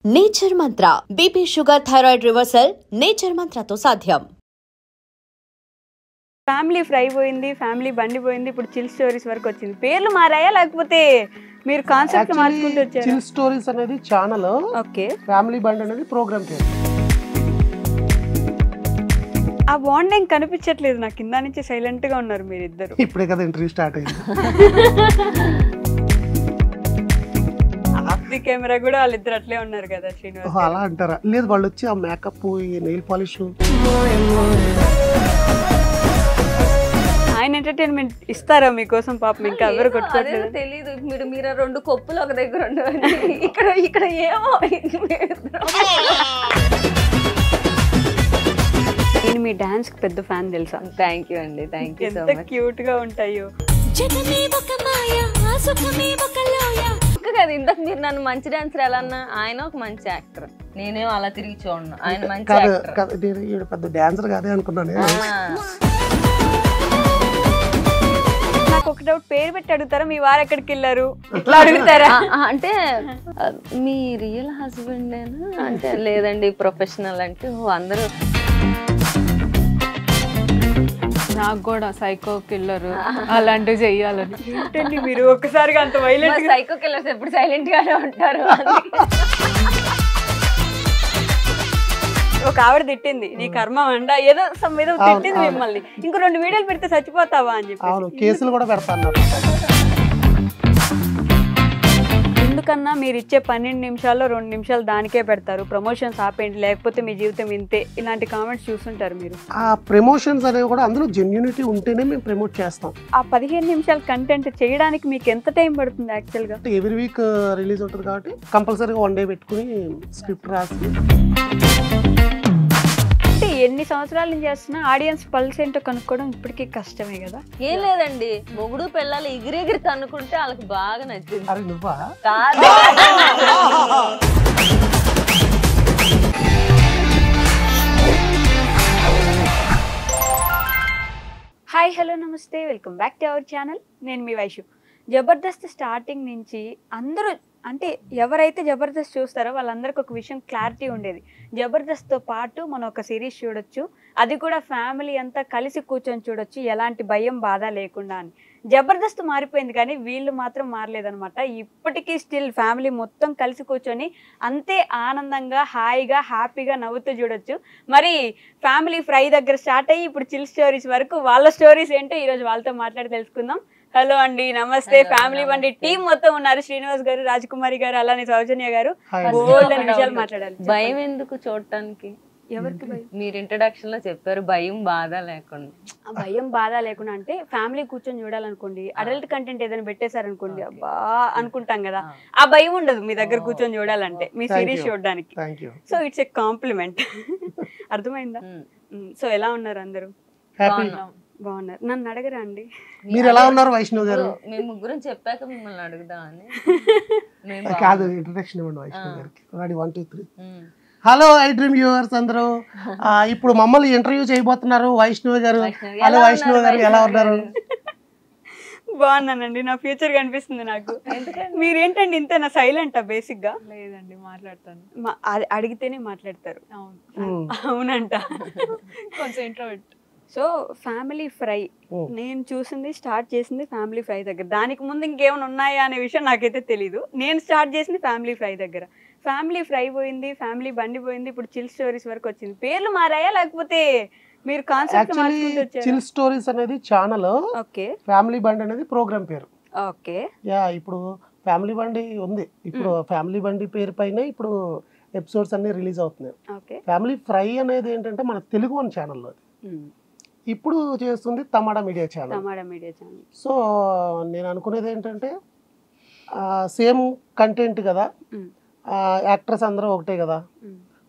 Nature Mantra BP sugar thyroid reversal Nature మంత్రతో సాధ్యం. Family fry పోయింది, ఫ్యామిలీ బండి పోయింది, ఇప్పుడు చిల్ స్టోరీస్ వరకు వచ్చింది. పేర్లు మారాయా లేకపోతే మీరు కాన్సెప్ట్ మార్చుకుంటూ వచ్చారు? చిల్ స్టోరీస్ అనేది ఛానల్, ఓకే. ఫ్యామిలీ బండి అనేది ప్రోగ్రామ్ పేరు. ఆ బాండింగ్ కనిపించట్లేదు నాకు, కింద నుంచి సైలెంట్ గా ఉన్నారు మీరు ఇద్దరు. ఇప్పుడే కదా ఇంటర్వ్యూ స్టార్ట్ అయింది. ఆఫ్ ది కెమెరా కూడా వాళ్ళిద్దరు అట్లే ఉన్నారు కదా శ్రీనివాస్. అలా అంటారా? లేదు, వాళ్ళు వచ్చి ఆ మేకప్, నెయిల్ పాలిష్, ఆయన ఎంటర్టైన్మెంట్ ఇస్తారా మీకోసం? పాపం ఇంకా ఎవరు కొట్టుకోవట్లేదు. తెలీదు, మీరు రెండు కొప్పులు ఒక దగ్గర ఉండవు, ఇక్కడ ఏమో. నేను మీ డాన్స్ కి పెద్ద ఫ్యాన్ తెలుసా? థ్యాంక్ యూ అండి, థ్యాంక్ యూ సో ఎంత మచ్. క్యూట్ గా ఉంటాయో. కదా ఇంతకు మీరు నన్ను మంచి డాన్సర్ ఎలా అన్నా, ఆయన ఒక మంచి యాక్టర్, నేనేం అలా తిరిగి చూడను, ఆయన మంచి యాక్టర్. నేను పెద్ద డాన్సర్ కాదే అనుకున్నాను. నాకు ఒక డౌట్, పేరు పెట్టి అడుగుతారా? మీ వారు ఎక్కడికి వెళ్ళారు ఇట్లా అడుగుతారా? అంటే మీ రియల్ హస్బెండ్ అంటే లేదండి, ప్రొఫెషనల్ అంటే అందరూ. నాకు కూడా సైకో కిల్లర్ అలాంటివి చెయ్యాలని. ఏంటండి మీరు ఒక్కసారిగా అంత వైలెంట్? సైకో కిల్లర్స్ ఎప్పుడు సైలెంట్ గానే ఉంటారు. ఒక ఆవిడ తిట్టింది, నీ కర్మ అండ ఏదో ఏదో తిట్టింది మిమ్మల్ని, ఇంకో 2 వీడియోలు పెడితే చచ్చిపోతావా అని చెప్పి. అవును, కేసులు కూడా పెడతాను. ఎందుకన్నా మీరు ఇచ్చే 12 నిమిషాల్లో 2 నిమిషాలు దానికే పెడతారు, ప్రమోషన్స్ ఆపేయండి లేకపోతే మీ జీవితం ఇంతే, ఇలాంటి కామెంట్స్ చూస్తుంటారు మీరు. ఆ ప్రమోషన్స్ అనేవి కూడా అందులో జెన్యూనిటీ ఉంటేనే మేము ప్రమోట్ చేస్తాం. ఆ 15 నిమిషాల కంటెంట్ చేయడానికి మీకు ఎంత టైం పడుతుంది యాక్చువల్ గా? ఎవ్రీ వీక్ రిలీజ్ ఉంటుంది కాబట్టి కంపల్సరీగా 1 డే పెట్టుకుని స్క్రిప్ట్ రాసి. అంటే ఎన్ని సంవత్సరాల నుంచి చేస్తున్నా ఆడియన్స్ పల్స్ ఏంటో కనుక్కోవడం ఇప్పటికీ కష్టమే కదా? ఏం లేదండి, మొగుడు పిల్లలు ఎగిరెగిరి తన్నుకుంటే వాళ్ళకి బాగా నచ్చింది. అరే నువ్వా? కాదు, హాయ్, హలో, నమస్తే, welcome back to our channel. నేను మీ వైషు. జబర్దస్త్ స్టార్టింగ్ నుంచి అందరూ అంటే ఎవరైతే జబర్దస్త్ చూస్తారో వాళ్ళందరికీ ఒక విషయం క్లారిటీ ఉండేది, జబర్దస్త్తో పాటు మనం ఒక సిరీస్ చూడొచ్చు, అది కూడా ఫ్యామిలీ అంతా కలిసి కూర్చొని చూడొచ్చు, ఎలాంటి భయం బాధ లేకుండా అని. జబర్దస్త్ మారిపోయింది కానీ వీళ్ళు మాత్రం మారలేదనమాట. ఇప్పటికీ స్టిల్ ఫ్యామిలీ మొత్తం కలిసి కూర్చొని అంతే ఆనందంగా, హాయిగా, హ్యాపీగా నవ్వుతూ చూడొచ్చు. మరి ఫ్యామిలీ ఫ్రై దగ్గర స్టార్ట్ అయ్యి ఇప్పుడు చిల్ స్టోరీస్ వరకు వాళ్ళ స్టోరీస్ ఏంటో ఈరోజు వాళ్ళతో మాట్లాడి తెలుసుకుందాం. హలో అండి, నమస్తే. ఫ్యామిలీ బండి టీం మొత్తం ఉన్నారు, శ్రీనివాస్ గారు, రాజకుమారి గారు, అలానే సౌజన్య గారు. బోల్డెన్ విషయాలు మాట్లాడాలి. భయం ఎందుకు చూడటానికి? ఎవరికి భయం? మీరు ఇంట్రడక్షన్ లో చెప్పారు భయం బాధ లేకుండా. భయం బాధ లేకుండా అంటే ఫ్యామిలీ కూర్చొని చూడాలనుకోండి, అడల్ట్ కంటెంట్ ఏదైనా పెట్టేశారనుకోండి, అబ్బా అనుకుంటాం కదా, ఆ భయం ఉండదు మీ దగ్గర కూర్చొని చూడాలంటే, మీ సిరీస్ చూడడానికి. So it's a compliment. అర్థమైందా? సో ఎలా ఉన్నారు అందరూ? బాగున్నారు. నన్ను అడగరా అండి, మీరు ఎలా ఉన్నారు వైష్ణవ్ గారు? మేము ముగ్గురం చెప్పాక మిమ్మల్ని అడుగుదామని. కాదు, ఇంట్రడక్షన్ ఇవ్వండి వైష్ణవ్ గారికి. Ready, 1 2 3. Hello I dream viewers అందరూ, ఇప్పుడు మమ్మల్ని ఇంటర్వ్యూ చేయబోతున్నారు వైష్ణవ్ గారు. హలో వైష్ణవ్ గారు, ఎలా ఉన్నారు? బాగున్నానండి, నా ఫ్యూచర్ కనిపిస్తుంది నాకు. మీరేంటండి ఇంతేనా సైలెంటా? బేసిక్ గా లేదండి, మాట్లాడతాను. అడిగితేనే మాట్లాడతారు. అవును, అవునంట. కొంచెం ఇంట్రోవర్ట్. సో ఫ్యామిలీ ఫ్రై నేను చూసింది, స్టార్ట్ చేసింది ఫ్యామిలీ ఫ్రై దగ్గర. దానికి ముందు ఇంకేమైనా ఉన్నాయా అనే విషయం నాకైతే తెలీదు. నేను స్టార్ట్ చేసింది ఫ్యామిలీ ఫ్రై దగ్గర. ఫ్యామిలీ ఫ్రై పోయింది, ఫ్యామిలీ బండి పోయింది, ఇప్పుడు చిల్ స్టోరీస్ వరకు వచ్చింది. పేర్లు మారాయా లేకపోతే మీరు కాన్సెప్ట్ మార్చుకుంటూ వచ్చారా? చిల్ స్టోరీస్ అనేది ఛానల్, ఓకే. ఫ్యామిలీ బండి అనేది ప్రోగ్రామ్ పేరు. ఓకే. యా, ఇప్పుడు ఫ్యామిలీ బండి ఉంది, ఇప్పుడు ఫ్యామిలీ బండి పేరు పైన ఇప్పుడు ఎపిసోడ్స్ అన్ని రిలీజ్ అవుతున్నాయి. ఓకే. ఫ్యామిలీ ఫ్రై అనేది ఏంటంటే మన తెలుగు 1 ఛానల్లో ఇప్పుడు చేస్తుంది తమాడా మీడియా ఛానల్. సో నేను అనుకునేది ఏంటంటే సేమ్ కంటెంట్ కదా, యాక్టర్స్ అందరూ ఒకటే కదా,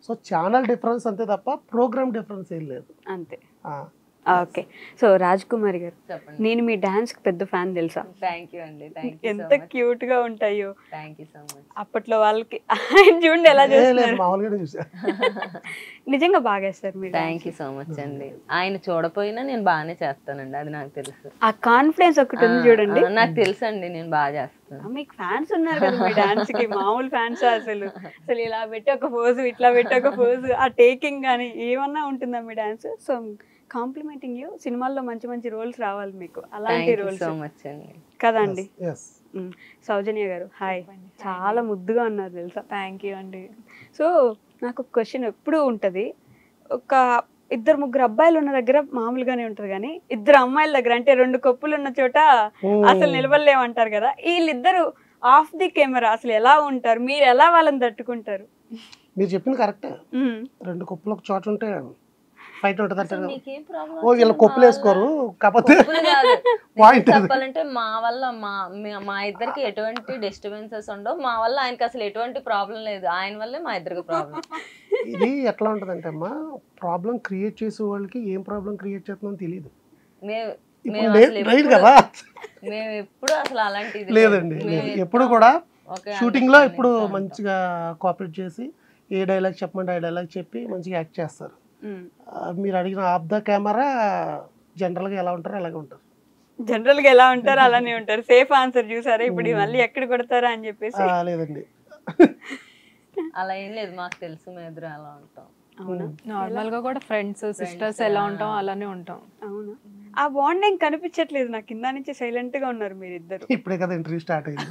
సో ఛానల్ డిఫరెన్స్ అంతే తప్ప ప్రోగ్రామ్ డిఫరెన్స్ ఏం లేదు. అంతే. ఓకే. సో రాజ్ కుమారి గారు, చెప్పండి. నేను మీ డాన్స్ కి పెద్ద ఫ్యాన్ తెలుసా? థ్యాంక్ యూ అండి. థ్యాంక్ యూ ఎంత క్యూట్ గా ఉంటాయో. Thank you so much. అప్పట్లో వాళ్ళకి ఆయన చూడండి ఎలా చేస్తున్నారు. మామూలుగానే చూసా. నిజంగా బాగా వేస్తారు మీరు. థ్యాంక్ యూ సో మచ్ అండి. ఆయన చూడపోయినా నేను బాగానే చేస్తానండి, అది నాకు తెలుసు. ఆ కాన్ఫిడెన్స్ ఒకటి ఉంది చూడండి. నాకు తెలుసు అండి, నేను బాగా చేస్తాను. మీకు ఫ్యాన్స్ ఉన్నారు కదా మీ డాన్స్ కి, మామూలు ఫ్యాన్స్ అసలు అసలు ఇలా పెట్టి ఒక పోజు, ఇట్లా పెట్టి ఒక పోజు, ఆ టేకింగ్ కానీ ఏమన్నా ఉంటుందా మీ డాన్స్? So complimenting you. సినిమాల్లో మంచి మంచి రోల్స్ రావాలి మీకు, అలాంటి రోల్స్. సో మచ్ అండి. కదండి. Yes. సౌజన్య గారు హాయ్, చాలా ముద్దుగా ఉన్నారు తెలుసా. థ్యాంక్ యూ అండి. సో నాకు ఒక క్వశ్చన్ ఎప్పుడూ ఉంటుంది, ఒక ఇద్దరు ముగ్గురు అబ్బాయిలు ఉన్న దగ్గర మామూలుగానే ఉంటది కానీ ఇద్దరు అమ్మాయిల దగ్గర అంటే రెండు కొప్పులు ఉన్న చోట అసలు నిలబడలేమంటారు కదా. వీళ్ళిద్దరు ఆఫ్ ది కెమెరా అసలు ఎలా ఉంటారు, మీరు ఎలా వాళ్ళని తట్టుకుంటారు? మీరు చెప్పింది కరెక్టే. రెండు కొప్పులు ఒక చోట ఉంటే ఫైట్ ఉంటుంది అంటారు. మీకేం ప్రాబ్లం? ఓ వీళ్ళ కొప్పులు వేసుకోరు, కాకపోతే పాయింట్ చెప్పాలంటే మా వల్ల మా ఇద్దరికి ఎటువంటి డిస్టర్బెన్సెస్ ఉండవు. మా వల్ల ఆయనకి అసలు ఎటువంటి ప్రాబ్లం లేదు, ఆయన వల్లే మా ఇద్దరికి ప్రాబ్లం. ఇది ఎట్లా ఉంటుంది అంటే అమ్మా, ప్రాబ్లం క్రియేట్ చేసే వాళ్ళకి ఏం ప్రాబ్లం క్రియేట్ చేస్తుందో తెలియదు. కదా మేము ఎప్పుడు అసలు అలాంటిది లేదండి, ఎప్పుడు కూడా షూటింగ్ లో ఇప్పుడు మంచిగా కోఆపరేట్ చేసి ఏ డైలాగ్ చెప్పమంటే ఆ డైలాగ్ చెప్పి మంచిగా యాక్ట్ చేస్తారు. మీరు అడిగిన ఆఫ్ ద కెమెరా జనరల్ గా ఎలా ఉంటారో అలాగే ఉంటారు. జనరల్ గా ఎలా ఉంటారో అలానే ఉంటారు. సేఫ్ ఆన్సర్ చూసారా ఇప్పుడు, మళ్ళీ ఎక్కడ కొడతారా అని చెప్పేసి. లేదండి, అలా ఏం లేదు, మాకు తెలుసు మేము ఎదురు అలా ఉంటాం. అవునా? నార్మల్ గా కూడా ఫ్రెండ్స్ సిస్టర్స్ ఎలా ఉంటాం అలానే ఉంటాం. అవునా? ఆ బాండింగ్ కనిపించట్లేదు నాకు, కింద నుంచి సైలెంట్ గా ఉన్నారు మీరిద్దరు. ఇప్పుడే కదా ఇంటర్వ్యూ స్టార్ట్ అయింది.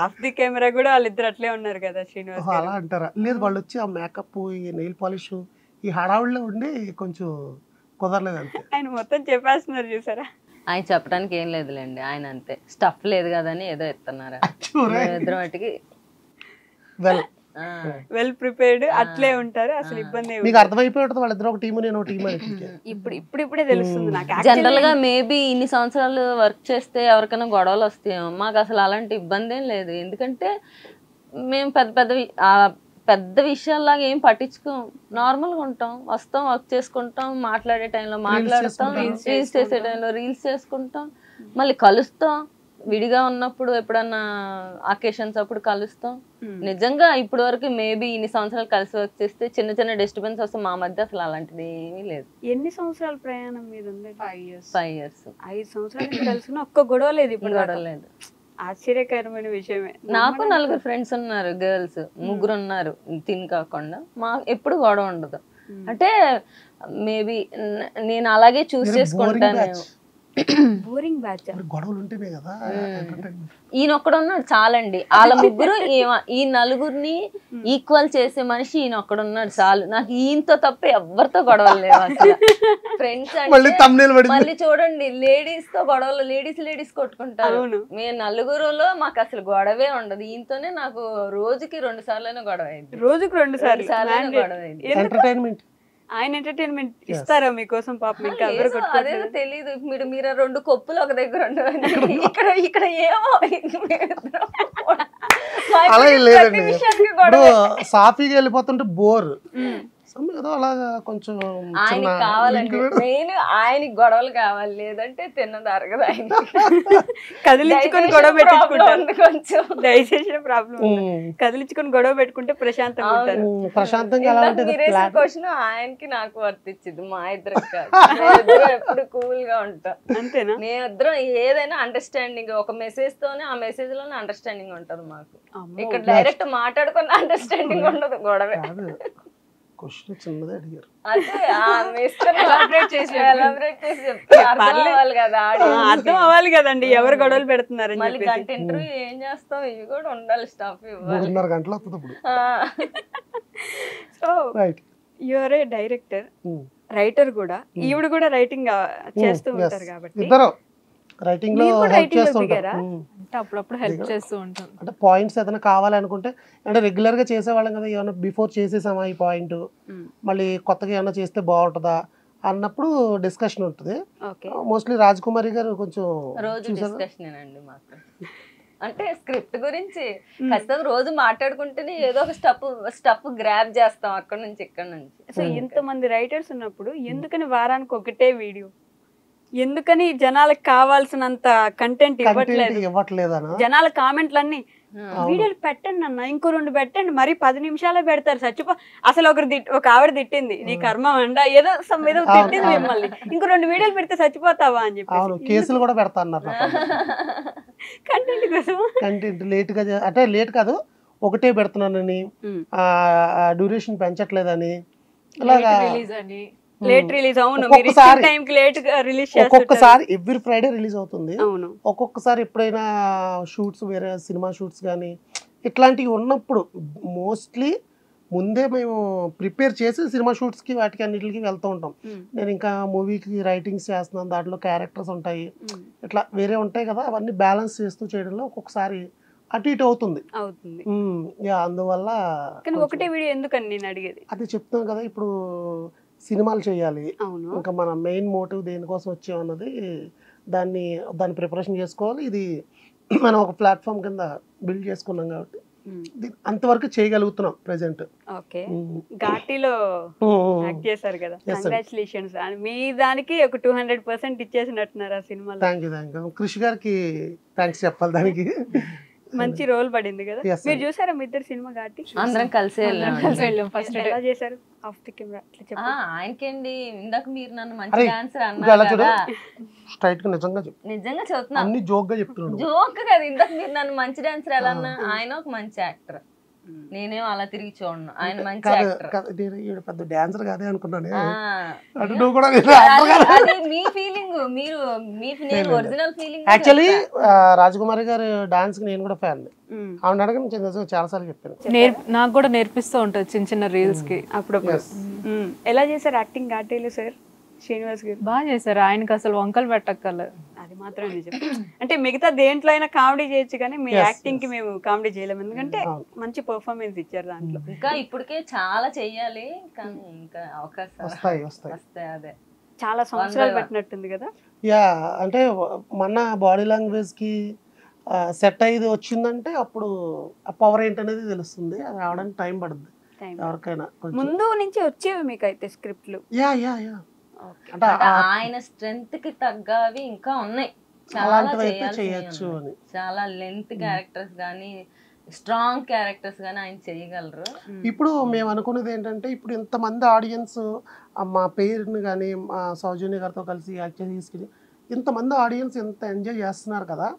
ఆఫ్ ది కెమెరా కూడా వాళ్ళిద్దరు అట్లే ఉన్నారు కదా శ్రీనివాస్. అలా అంటారా? లేదు, వాళ్ళు వచ్చి ఆ మేకప్, ఈ నెయిల్ పాలిష్, ఈ హడావుడిలో ఉండి కొంచెం కుదరలేదు అంతే. ఆయన మొత్తం చెప్పేస్తున్నారు చూసారా. ఆయన చెప్పడానికి ఏం లేదులేండి, ఆయన అంతే స్టఫ్ లేదు కదని ఏదో ఇస్తున్నారు. ఇద్దరు మట్టికి వెల్ ప్రిపేర్డ్ అట్లే ఉంటారు, అసలు ఇబ్బంది మీకు అర్థమైపోయి ఉంటుంది వాళ్ళిద్దరు ఒక టీము నేను ఒక టీము అని. ఇప్పుడే తెలుస్తుంది నాకు. జనరల్ గా మేబీ ఇన్ని సంవత్సరాలు వర్క్ చేస్తే ఎవరికైనా గొడవలు వస్తాయేమో, మాకు అసలు అలాంటి ఇబ్బంది ఏం లేదు. ఎందుకంటే మేము పెద్ద విషయాల్లాగా ఏం పట్టించుకోం, నార్మల్ గా ఉంటాం, వస్తాం, వర్క్ చేసుకుంటాం, మాట్లాడే టైంలో మాట్లాడతాం, రీల్స్ చేసే టైంలో రీల్స్ చేసుకుంటాం, మళ్ళీ కలుస్తాం, విడిగా ఉన్నప్పుడు ఎప్పుడన్నా అకేషన్స్ అప్పుడు కలుస్తాం. నిజంగా ఇప్పటి వరకు మేబీ ఇన్ని సంవత్సరాలు కలిసి వర్క్ చేస్తే చిన్న చిన్న డిస్టర్బెన్స్ వస్తే మా మధ్య అసలు అలాంటిది ఏమీ లేదు. ఎన్ని సంవత్సరాల ప్రయాణం మీద ఉంది? 5 years. 5 years. 5 సంవత్సరాలు కలిసిన ఒక్క గొడవ లేదు ఇప్పుడు. గొడవ లేదు. ఆశ్చర్యకరమైన విషయమే. నాకు 4 ఫ్రెండ్స్ ఉన్నారు, గర్ల్స్ 3 ఉన్నారు, తిని కాకుండా. మా ఎప్పుడు గొడవ ఉండదు. అంటే మేబీ నేను అలాగే చూస్ చేసుకుంటాను. Boring batch. గొడవలు ఉంటేనే కదా. ఈయన ఒక్కడు ఉన్నాడు చాలండి, వాళ్ళ ముగ్గురు ఈ నలుగురిని ఈక్వల్ చేసే మనిషి ఈయన ఒక్కడు ఉన్నాడు చాలు. నాకు ఈయనతో తప్ప ఎవరితో గొడవలు లేవు అసలు. ఫ్రెండ్స్ మళ్ళీ చూడండి, లేడీస్ తో గొడవలు, లేడీస్ కొట్టుకుంటారు. మేము నలుగురులో మాకు అసలు గొడవే ఉండదు. ఈయనతోనే నాకు రోజుకి 2 సార్లు గొడవ అయింది. రోజుకి 2 సార్లు గొడవ అయింది. ఎంటర్టైన్మెంట్ ఆయన ఎంటర్టైన్మెంట్ ఇస్తారా మీకోసం పాపం? ఇంకా అదేదో తెలీదు. మీరు 2 కొప్పులు ఒక దగ్గర ఉండవు, ఇక్కడ ఏమో అలా లేదండి. ఇప్పుడు సాఫీగా వెళ్ళిపోతుంటే బోర్, ఏదో అలాగా కొంచెం ఆయనకి కావాలండి, మెయిన్ ఆయనకి గొడవలు కావాలి, లేదంటే తిన్నది అరగదు. ఆయన కదిలించుకొని గొడవ పెట్టుకుంటారు కొంచెం, దయచేసిన ప్రాబ్లం. కదిలించుకొని గొడవ పెట్టుకుంటే ప్రశాంతంగా ఉంటారు. క్వశ్చన్ ఆయనకి నాకు వర్తించింది, మా ఇద్దరికి కాదు. ఎప్పుడు కూల్ గా ఉంటాం అంతేనా? మేమిద్దరం ఏదైనా అండర్స్టాండింగ్, ఒక మెసేజ్ తోనే ఆ మెసేజ్ లోనే అండర్స్టాండింగ్ ఉంటది మాకు. ఇక్కడ డైరెక్ట్ మాట్లాడుకున్న అండర్స్టాండింగ్ ఉండదు, గొడవే. క్వశ్చన్ చిన్నదే అడిగారు, అర్థం అవ్వాలి కదండి ఎవరు గొడవలు పెడుతున్నారు. మళ్ళీ గంట ఇంటర్వ్యూ ఏం చేస్తాం, ఇవి కూడా ఉండాలి, స్టాఫ్ 3.5 గంటలు వస్తుంది. So your A director, writer కూడా, ఈవిడ కూడా రైటింగ్ చేస్తూ ఉంటారు కాబట్టి ఇద్దరు రైటింగ్ లో హెల్ప్ చేస్తుంటారు. అంటే అప్పుడప్పుడు హెల్ప్ చేస్తూ ఉంటాం. అంటే పాయింట్స్ ఏదైనా కావాలనుకుంటే, అంటే రెగ్యులర్ గా చేసేవాళ్ళం కదా, ఏమైనా బిఫోర్ చేసేసామా ఈ పాయింట్, మళ్ళీ కొత్తగా ఏమైనా చేస్తే బాగుంటుందా అన్నప్పుడు డిస్కషన్ ఉంటుంది. మోస్ట్లీ రాజ్ కుమారి గారు కొంచెం అంటే స్క్రిప్ట్ గురించి ఖచ్చితంగా రోజు మాట్లాడుకుంటేనే ఏదో ఒక స్టఫ్ గ్రాప్ చేస్తాం అక్కడ నుంచి ఇక్కడ నుంచి. సో ఇంతమంది రైటర్స్ ఉన్నప్పుడు ఎందుకని వారానికి ఒకటే వీడియో, ఎందుకని జనాలకు కావాల్సినంత కంటెంట్ ఇవ్వట్లేదనా? జనాల కామెంట్లన్నీ వీడియోలు పెట్టండి అన్న, ఇంకో 2 పెట్టండి, మరి 10 నిమిషాలే పెడతారు చచ్చిపో. అసలు ఒక ఆవిడ తిట్టింది, నీ కర్మ అండ ఏదో ఏదో తిట్టింది మిమ్మల్ని, ఇంకో 2 వీడియోలు పెడితే చచ్చిపోతావా అని చెప్పి కేసులు కూడా పెడతా అన్నారు. కంటెంట్ కోసం కంటెంట్ లేట్ గా అంటే లేట్ కాదు, ఒకటే పెడుతున్నానని, డ్యూరేషన్ పెంచట్లేదని, ఇలాగా లేట్ రిలీజ్. అవును, ఒక్కొక్కసారి ఎవ్రీ ఫ్రైడే రిలీజ్ అవుతుంది. ఒక్కొక్కసారి ఎప్పుడైనా షూట్స్, వేరే సినిమా షూట్స్ కానీ ఇట్లాంటివి ఉన్నప్పుడు మోస్ట్లీ ముందే మేము ప్రిపేర్ చేసి సినిమా షూట్స్కి వాటికి అన్నిటికి వెళ్తూ ఉంటాం. నేను ఇంకా మూవీకి రైటింగ్స్ చేస్తున్నాను, దాంట్లో క్యారెక్టర్స్ ఉంటాయి, ఇట్లా వేరే ఉంటాయి కదా, అవన్నీ బ్యాలెన్స్ చేస్తూ చేయడంలో ఒక్కొక్కసారి అటు ఇటు అవుతుంది. అందువల్ల ఒకటే వీడియో ఎందుకని నేను అడిగేది అది చెప్తాను కదా. ఇప్పుడు సినిమాలు చేయాలి, ఇంకా మన మెయిన్ మోటివ్ దేనికోసం వచ్చామన్నది దాన్ని ప్రిపరేషన్ చేసుకోవాలి. ఇది మనం ఒక ప్లాట్ఫామ్ కింద బిల్డ్ చేసుకున్నాం కాబట్టి అంతవరకు చేయగలుగుతున్నాం ప్రెసెంట్. ఓకే, ఘాటీలో యాక్ట్ చేశారు కదా, కంగ్రాచులేషన్స్. మీ దానికి ఒక 200% ఇచ్చేసినట్టున్నారు ఆ సినిమాలో. Thank you. కృషి గారికి థ్యాంక్స్ చెప్పాలి, దానికి మంచి రోల్ పడింది కదా. మీరు చూసారా మీ ఇద్దరు సినిమా ఘాటి? అందరం కలిసి వెళ్ళాం. ఫస్ట్ ఎలా చేశారు ఆఫ్ ది కెమెరా? ఆయనకేండి ఇందాక మీరు నన్ను మంచి డాన్సర్ అన్నారు, స్ట్రైట్ గా నిజంగా చెప్తున్నా, అన్ని జోక్ గా చెప్తున్నాను. జోక్ కదా, ఇందాక మీరు నన్ను మంచి డాన్సర్ ఎలా అన్నా, ఆయన ఒక మంచి యాక్టర్, నేనేం అలా తిరిగి చూడను, ఆయన మంచి యాక్టర్. పెద్ద డాన్సర్ కాదే అనుకున్నాను. మీ ఫీలింగ్, నేను ఒరిజినల్ ఫీలింగ్. యాక్చువల్లీ రాజకుమారి గారి డాన్స్ కి నేను కూడా ఫ్యాన్. ఆవిడ అడగని చాలా సార్లు చెప్పాను, నాకు కూడా నేర్పిస్తూ ఉంటుంది చిన్న చిన్న రీల్స్ కి అప్పుడప్పుడు. ఎలా చేశారు యాక్టింగ్ ఘాటీలో సార్? శ్రీనివాస్ గారు బాగా చేశారు, ఆయనకి అసలు వంకలు పెట్టక్కర్లేదు. అది మాత్రం నిజం. అంటే మిగతా దేంట్లో అయినా కామెడీ చేయొచ్చు కానీ మీ యాక్టింగ్ కి మేము కామెడీ చేయలేము, ఎందుకంటే మంచి పర్ఫార్మెన్స్ ఇచ్చారు దాంట్లో. ఇంకా ఇప్పటికే చాలా చెయ్యాలి కానీ ఇంకా అవకాశం వస్తాయి. అదే చాలా సంవత్సరాలు పెట్టినట్టుంది కదా. యా, అంటే మన బాడీ లాంగ్వేజ్ కి సెట్ అయ్యేది వచ్చిందంటే అప్పుడు ఆ పవర్ ఏంటనేది తెలుస్తుంది. అది రావడానికి టైం పడుతుంది ఎవరికైనా. ముందు నుంచి వచ్చేవి మీకు అయితే స్క్రిప్ట్లు? యా యా యా, అంటే ఆయన స్ట్రెంగ్త్ కి తగ్గవి ఇంకా ఉన్నాయి, చేయొచ్చు అని. చాలా లెంత్ క్యారెక్టర్స్ గానీ స్ట్రాంగ్ క్యారెక్టర్స్ గానీ ఆయన చేయగలరు. ఇప్పుడు మేము అనుకునేది ఏంటంటే, ఇప్పుడు ఇంతమంది ఆడియన్స్ మా పేరుని కానీ మా సౌజన్య గారితో కలిసి యాక్ట్ తీసుకుని ఇంతమంది ఆడియన్స్ ఎంత ఎంజాయ్ చేస్తున్నారు కదా,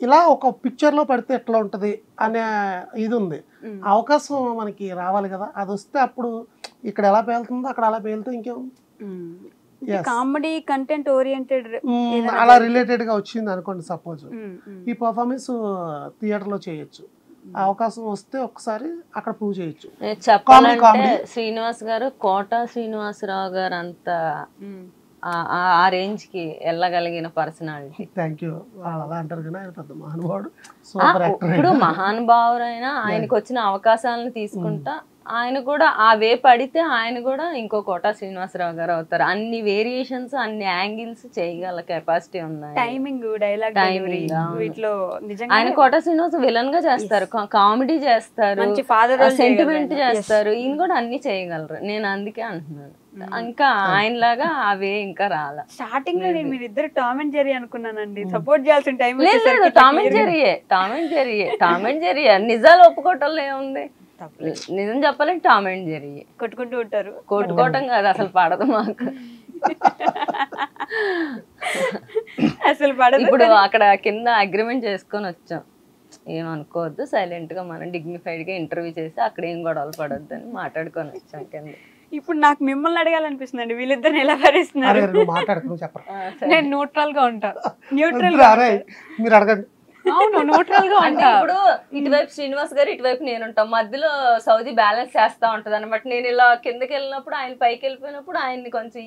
ఇలా ఒక పిక్చర్ లో పడితే ఎట్లా ఉంటది అనే ఇది ఉంది. అవకాశం మనకి రావాలి కదా, అది వస్తే అప్పుడు ఇక్కడ ఎలా పేలుతుందో అక్కడ అలా పేలుతూ ఇంకేం కామెడీ కంటెంట్ ఓరియంటెడ్ అలా రిలేటెడ్ గా వచ్చింది అనుకోండి. సపోజ్ ఈ పర్ఫార్మెన్స్ థియేటర్ లో చేయొచ్చు, అవకాశం వస్తే ఒకసారి అక్కడ ప్రూవ్ చేయొచ్చు. చెప్పాలంటే శ్రీనివాస్ గారు, కోట శ్రీనివాసరావు గారు అంత ఆ రేంజ్ కి వెళ్ళగలిగిన పర్సనాలిటీ. Thank you. అలా అంటారు కానీ ఆయన పెద్ద మహానుభావుడు. ఇప్పుడు మహానుభావురైనా ఆయనకు వచ్చిన అవకాశాలను తీసుకుంటా ఆయన కూడా ఆ వే పడితే ఆయన కూడా ఇంకో కోట శ్రీనివాసరావు గారు అవుతారు. అన్ని వేరియేషన్స్, అన్ని యాంగిల్స్ చేయగల కెపాసిటీ ఉన్నాయి. టైమింగ్, డైలాగ్ డెలివరీ వీటిలో నిజంగా ఆయన కోట శ్రీనివాస్ విలన్ గా చేస్తారు, కామెడీ చేస్తారు, సెంటిమెంట్ చేస్తారు, ఈయన కూడా అన్ని చేయగలరు. నేను అందుకే అంటున్నాను, ఇంకా ఆయనలాగా అవే ఇంకా రాలా. స్టార్టింగ్ లో నేను మీరిద్దరు టామ్ అండ్ జెర్రీ అనుకున్నానండి. సపోర్ట్ చేయాల్సిన టైం టామ్ అండ్ జెర్రీ నిజాలు ఒప్పుకోవటంలో ఏముంది, నిజం చెప్పాలంటే టామ్ అండ్ జెర్రీ కొట్టుకుంటూ ఉంటారు. కొట్టుకోవటం కాదు, అసలు పడదు మాకు. అసలు పడదు. ఇప్పుడు అక్కడ కింద అగ్రిమెంట్ చేసుకొని వచ్చాం, ఏమనుకోవద్దు, సైలెంట్ గా మనం డిగ్నిఫైడ్ గా ఇంటర్వ్యూ చేసి అక్కడ ఏం గొడవలు పడొద్దు అని మాట్లాడుకొని వచ్చాం కింద. ఇప్పుడు నాకు మిమ్మల్ని అడగాలనిపిస్తుంది అండి, వీళ్ళిద్దరిని ఎలా భరిస్తున్నారు? నేను న్యూట్రల్ గా ఉంటా. న్యూట్రల్ మీరు అడగండి. అవును, న్యూట్రల్ గా అంటే ఇప్పుడు ఇటువైపు శ్రీనివాస్ గారు, ఇటువైపు నేను ఉంటాం, మధ్యలో సౌదీ బ్యాలెన్స్ చేస్తా ఉంటది అనమాట. నేను ఇలా కిందకి వెళ్ళినప్పుడు ఆయన పైకి వెళ్ళిపోయినప్పుడు ఆయన్ని కొంచెం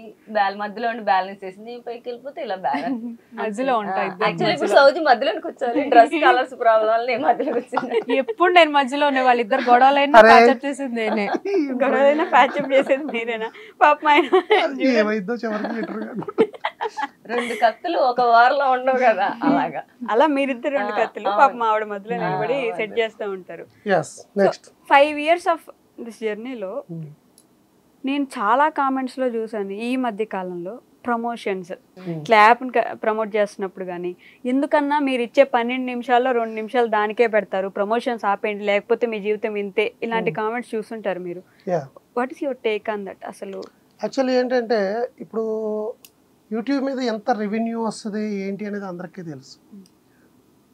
మధ్యలో బ్యాలెన్స్ చేసింది, నేను పైకి వెళ్ళిపోతే ఇలా బ్యాలెన్స్ మధ్యలో ఉంటాయి. యాక్చువల్లీ ఇప్పుడు సౌదీ మధ్యలో కూర్చోవాలి, డ్రెస్ కలర్స్ ప్రాబ్లం వల్ల నేను మధ్యలో కూర్చున్నా. ఎప్పుడు నేను మధ్యలోనే, వాళ్ళిద్దరు గొడవలైనా ప్యాచప్ చేసింది నేనే, గొడవలైనా ప్యాచప్ చేసేది మీరేనా? పాపం ఆయన రెండు కత్తులు ఒక వారంలో ఉండవు కదా అలాగా. అలా మీరిద్దరు 2 కత్తులు పాపం ఆవిడ మధ్యలో నిలబడి సెట్ చేస్తూ ఉంటారు. 5 years ఆఫ్ దిస్ జర్నీలో నేను చాలా కామెంట్స్ లో చూసాను ఈ మధ్య కాలంలో ప్రమోషన్స్ క్లాప్ ప్రమోట్ చేస్తున్నప్పుడు కానీ ఎందుకన్నా మీరు ఇచ్చే 12 నిమిషాల్లో 2 నిమిషాలు దానికే పెడతారు, ప్రమోషన్స్ ఆపేయండి లేకపోతే మీ జీవితం ఇంతే, ఇలాంటి కామెంట్స్ చూస్తుంటారు మీరు. What is your take on that? అసలు యాక్చువల్లీ ఏంటంటే ఇప్పుడు యూట్యూబ్ మీద ఎంత రెవెన్యూ వస్తుంది ఏంటి అనేది అందరికీ తెలుసు.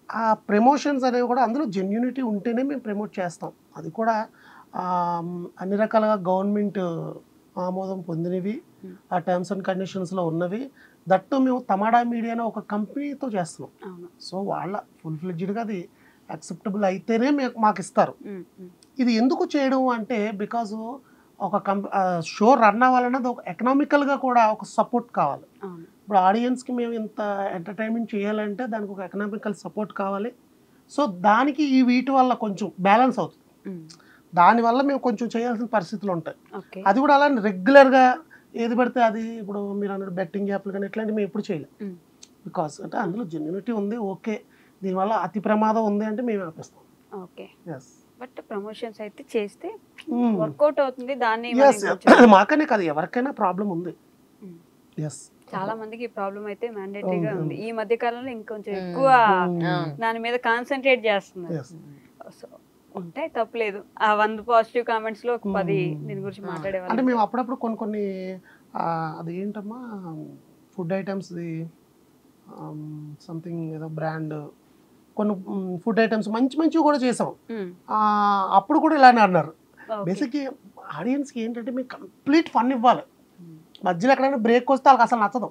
ఆ ప్రమోషన్స్ అనేవి కూడా అందులో జెన్యూనిటీ ఉంటేనే మేము ప్రమోట్ చేస్తాం. అది కూడా అన్ని రకాలుగా గవర్నమెంట్ ఆమోదం పొందినవి, ఆ టర్మ్స్ అండ్ కండిషన్స్లో ఉన్నవి. దట్టు మేము తమాడా మీడియా అనే ఒక కంపెనీతో చేస్తున్నాం. సో వాళ్ళ ఫుల్ ఫ్లెడ్జ్డ్గా అది యాక్సెప్టబుల్ అయితేనే మాకు ఇస్తారు. ఇది ఎందుకు చేయడం అంటే బికాజ్ ఒక షో రన్ అవ్వాలన్నది ఒక ఎకనామికల్గా కూడా ఒక సపోర్ట్ కావాలి. ఇప్పుడు ఆడియన్స్కి మేము ఇంత ఎంటర్టైన్మెంట్ చేయాలంటే దానికి ఒక ఎకనామికల్ సపోర్ట్ కావాలి. సో దానికి ఈ వీటి వల్ల కొంచెం బ్యాలెన్స్ అవుతుంది. దానివల్ల మేము కొంచెం చేయాల్సిన పరిస్థితులు ఉంటాయి. అది కూడా అలా రెగ్యులర్గా ఏది పడితే అది ఇప్పుడు మీరు అన్నారు బెట్టింగ్ యాప్లు కానీ ఇట్లాంటివి మేము ఎప్పుడు చేయలేం. బికాస్ అంటే అందులో జెన్యూనిటీ ఉంది, ఓకే, దీనివల్ల అతి ప్రమాదం ఉంది అంటే మేము ఆపిస్తాం. ఓకే, బట్ ప్రమోషన్స్ అయితే చేస్తే వర్కౌట్ అవుతుంది. దాన్ని మాకనే కాదు ఎవరికైనా ప్రాబ్లం ఉంది. చాలా మందికి ఈ ప్రాబ్లం అయితే మ్యాండేటరీగా ఉంది. ఈ మధ్య కాలంలో ఇంకొంచెం ఎక్కువ దాని మీద కాన్సన్ట్రేట్ చేస్తున్నారు. సో ఉంటాయి, తప్పలేదు. ఆ 100 పాజిటివ్ కామెంట్స్ లో ఒక 10 దీని గురించి మాట్లాడేవాళ్ళు. అంటే మేము అప్పుడప్పుడు కొన్ని అది ఏంటమ్మా ఫుడ్ ఐటమ్స్ సంథింగ్ ఏదో బ్రాండ్ కొన్ని ఫుడ్ ఐటమ్స్ మంచివి కూడా చేసాం. అప్పుడు కూడా ఇలానే అన్నారు. బేసిక్గా ఆడియన్స్కి ఏంటంటే మీకు కంప్లీట్ ఫన్ ఇవ్వాలి. మధ్యలో ఎక్కడైనా బ్రేక్ వస్తే వాళ్ళకి అసలు నచ్చదు.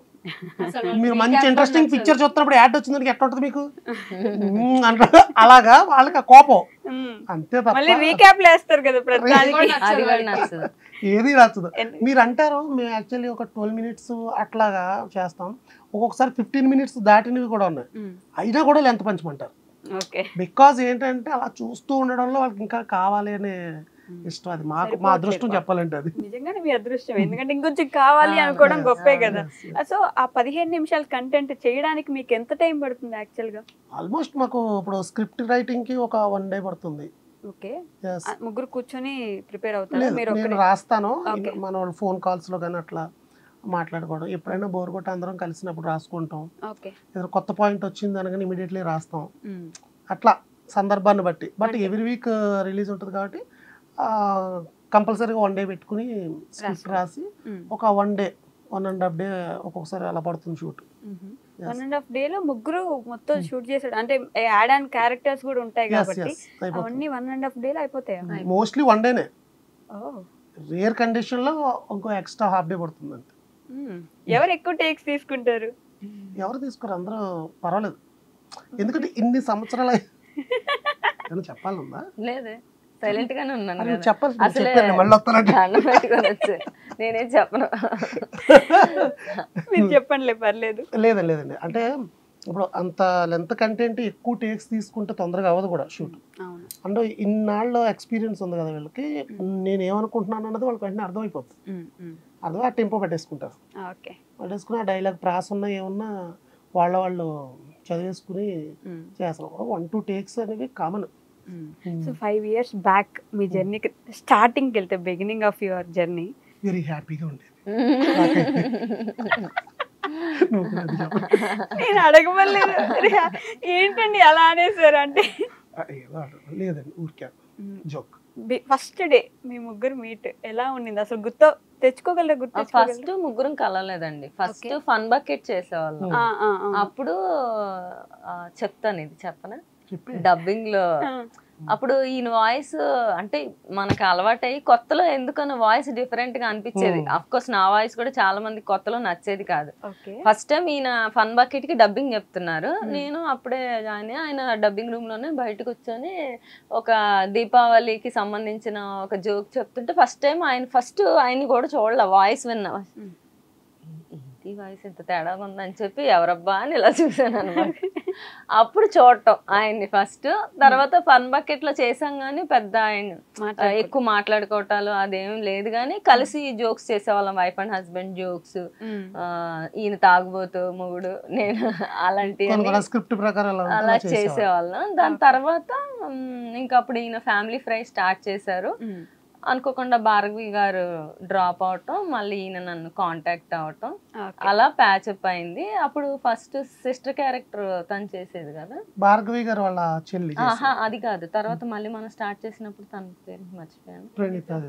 మీరు మంచి ఇంట్రెస్టింగ్ పిక్చర్ చూస్తున్నప్పుడు యాడ్ వచ్చిందని ఎట్లా ఉంటుంది మీకు అంటారు. అలాగా వాళ్ళకి ఆ కోపం అంతే తప్ప ఏది నచ్చదు. మీరు అంటారు మేము యాక్చువల్లీ ఒక 12 minutes అట్లాగా చేస్తాం. ఒక్కొక్కసారి 15 minutes దాటినవి కూడా ఉన్నాయి. అయినా కూడా లెంత్ పంచమంటారు. బికాజ్ ఏంటంటే అలా చూస్తూ ఉండడంలో వాళ్ళకి ఇంకా కావాలి అనే ఇష్టం. అది మా అదృష్టం చెప్పాలంటే. అది నిజంగానే మీ అదృష్టం, ఎందుకంటే ఇంకొంచెం కావాలి అనుకోవడం గొప్పే కదా. సో ఆ 15 నిమిషాల కంటెంట్ చేయడానికి మీకు ఎంత టైం పడుతుంది యాక్చువల్ గా? ఆల్మోస్ట్ మాకు ఇప్పుడు స్క్రిప్ట్ రైటింగ్ కి ఒక 1 day పడుతుంది. ఓకే, ముగ్గురు కూర్చొని ప్రిపేర్ అవుతారు? నేను రాస్తాను, మన ఫోన్ కాల్స్ లో కానీ అట్లా మాట్లాడుకోవడం. ఎప్పుడైనా బోర్ కొట్టి అందరం కలిసినప్పుడు రాసుకుంటాం. ఏదైనా కొత్త పాయింట్ వచ్చింది అనగానే ఇమీడియట్లీ రాస్తాం. అట్లా సందర్భాన్ని బట్టి. బట్ ఎవ్రీ వీక్ రిలీజ్ ఉంటుంది కాబట్టి కంపల్సరీగా 1 day పెట్టుకుని స్క్రిప్ట్ రాసి ఒక 1 day 1.5 day ఒక్కొక్కసారి అలా పడుతుంది షూట్. 1.5 day లో ముగ్గురు మొత్తం షూట్ చేసాడు అంటే యాడ్ అండ్ క్యారెక్టర్స్ కూడా ఉంటాయి కాబట్టి అవన్నీ 1.5 day లో అయిపోతాయి. Mostly 1 day. రేర్ కండిషన్ లో ఇంకో ఎక్స్ట్రా ½ day పడుతుంది అంతే. ఎవరు ఎక్కువ టేక్స్ తీసుకుంటారు? ఎవరు తీసుకోరు, అందరూ పర్వాలేదు. ఎందుకంటే ఇన్ని సంవత్సరాలు చెప్పాలందా? లేదే, సైలెంట్ గానే ఉన్నాను. నేనేం చెప్పను, మీరు చెప్పండి పర్లేదు. లేదండి, అంటే ఇప్పుడు అంత లెంత్ కంటెంట్ ఎక్కువ టేక్స్ తీసుకుంటే తొందరగా అవ్వదు కూడా షూట్. అంటే ఇన్నాళ్ళు ఎక్స్పీరియన్స్ ఉంది కదా వీళ్ళకి, నేను ఏమనుకుంటున్నాను అన్నది వాళ్ళకి వెంటనే అర్థమైపోతుంది. అర్థం ఆ టెంపో పెట్టేసుకుంటారు. పెట్టేసుకుని ఆ డైలాగ్ ప్రాస్ ఉన్నా ఏమన్నా వాళ్ళు చదివేసుకుని చేస్తారు. 1-2 takes అనేవి కామన్. సో 5 years బ్యాక్ మీ జర్నీకి స్టార్టింగ్కి వెళ్తే, beginning of your journey very హ్యాపీగా ఉండేది. నేను అడగలేదు ఏంటండి అలా అనేసారు అంటే? లేదండి, ఊరికే జోక్. ఫస్ట్ డే మీ ముగ్గురు మీట్ ఎలా ఉండింది అసలు? తెచ్చుకోగలరా? ఫస్ట్ ముగ్గురం కలవలేదండి. ఫస్ట్ ఫన్ బకెట్ చేసేవాళ్ళం. అప్పుడు చెప్తాను, ఇది చెప్పనా, డబ్బింగ్ లో అప్పుడు ఈయన వాయిస్ అంటే మనకు అలవాటయ్యి కొత్తలో ఎందుకన్నా వాయిస్ డిఫరెంట్ గా అనిపించేది. అఫ్ కోర్స్ నా వాయిస్ కూడా చాలా మంది కొత్తలో నచ్చేది కాదు. ఫస్ట్ టైం ఈయన ఫన్ బకెట్ కి డబ్బింగ్ చెప్తున్నారు. నేను అప్పుడే జాయిన్ అయ్యి ఆయన డబ్బింగ్ రూమ్ లోనే బయటకు వచ్చి ఒక దీపావళికి సంబంధించిన ఒక జోక్ చెప్తుంటే ఫస్ట్ టైం ఆయన కూడా చూడలే, వాయిస్ విన్నా. ఈ వాయిస్ ఎంత తేడా ఉందని చెప్పి ఎవరబ్బా అని ఇలా చూసాను అనమాట. అప్పుడు చూడటం ఆయన్ని ఫస్ట్. తర్వాత ఫన్ బకెట్ లో చేసాం గానీ పెద్ద ఆయన ఎక్కువ మాట్లాడుకోవటాలు అదేం లేదు, కానీ కలిసి జోక్స్ చేసేవాళ్ళం, వైఫ్ అండ్ హస్బెండ్ జోక్స్. ఈయన తాగుబోతు మొగుడు, నేను అలాంటివి స్క్రిప్ట్ ప్రకారం అలా చేసేవాళ్ళం. దాని తర్వాత ఇంకా అప్పుడు ఈయన ఫ్యామిలీ ఫ్రై స్టార్ట్ చేశారు. అనుకోకుండా భార్గవి గారు డ్రాప్ అవటం, మళ్ళీ ఈయన నన్ను కాంటాక్ట్ అవటం, అలా ప్యాచప్ అయింది. అప్పుడు ఫస్ట్ సిస్టర్ క్యారెక్టర్ తను చేసేది కదా, భార్గవి గారు వాళ్ళ చెల్లి. అది కాదు, తర్వాత మళ్ళీ మనం స్టార్ట్ చేసినప్పుడు తన పేరు మర్చిపోయాను,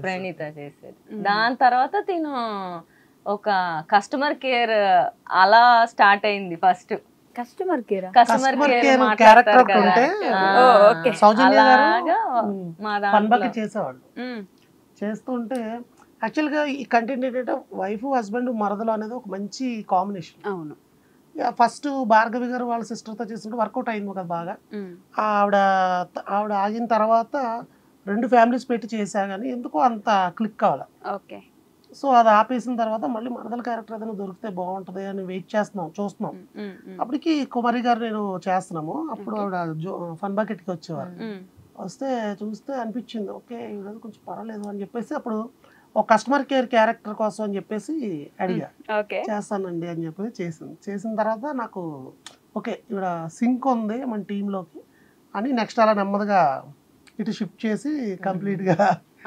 ప్రణీత చేసేది. దాని తర్వాత తిను ఒక కస్టమర్ కేర్ అలా స్టార్ట్ అయింది. ఫస్ట్ కస్టమర్ కేర్ క్యారెక్టర్ ఉంటే సౌజన్య గారు మా ఫన్ బకెట్ చేసేవాళ్ళు. చేస్తుంటే యాక్చువల్గా ఈ కంటెంట్ ఏంటంటే వైఫ్ హస్బెండ్ మరదలు అనేది ఒక మంచి కాంబినేషన్. అవును. ఫస్ట్ భార్గవి గారు వాళ్ళ సిస్టర్తో చేస్తుంటే వర్కౌట్ అయింది కదా బాగా. ఆవిడ ఆగిన తర్వాత 2 ఫ్యామిలీస్ పెట్టి చేశా కానీ ఎందుకో అంత క్లిక్ కావాలి. ఓకే. సో అది ఆపేసిన తర్వాత మళ్ళీ మరదల క్యారెక్టర్ ఏదైనా దొరికితే బాగుంటుంది అని వెయిట్ చూస్తున్నాం. అప్పటికి కుమారి గారు నేను చేస్తున్నాము. అప్పుడు ఆవిడ ఫన్ బకెట్కి వచ్చేవారు. వస్తే చూస్తే అనిపించింది ఓకే ఈరోజు కొంచెం పర్వాలేదు అని చెప్పేసి అప్పుడు ఒక కస్టమర్ కేర్ క్యారెక్టర్ కోసం అని చెప్పేసి అడిగా, చేస్తానండి అని చెప్పేసి చేసిన తర్వాత నాకు ఓకే ఇక్కడ సింక్ ఉంది మన టీంలోకి అని నెక్స్ట్ అలా నెమ్మదిగా ఇటు షిఫ్ట్ చేసి కంప్లీట్గా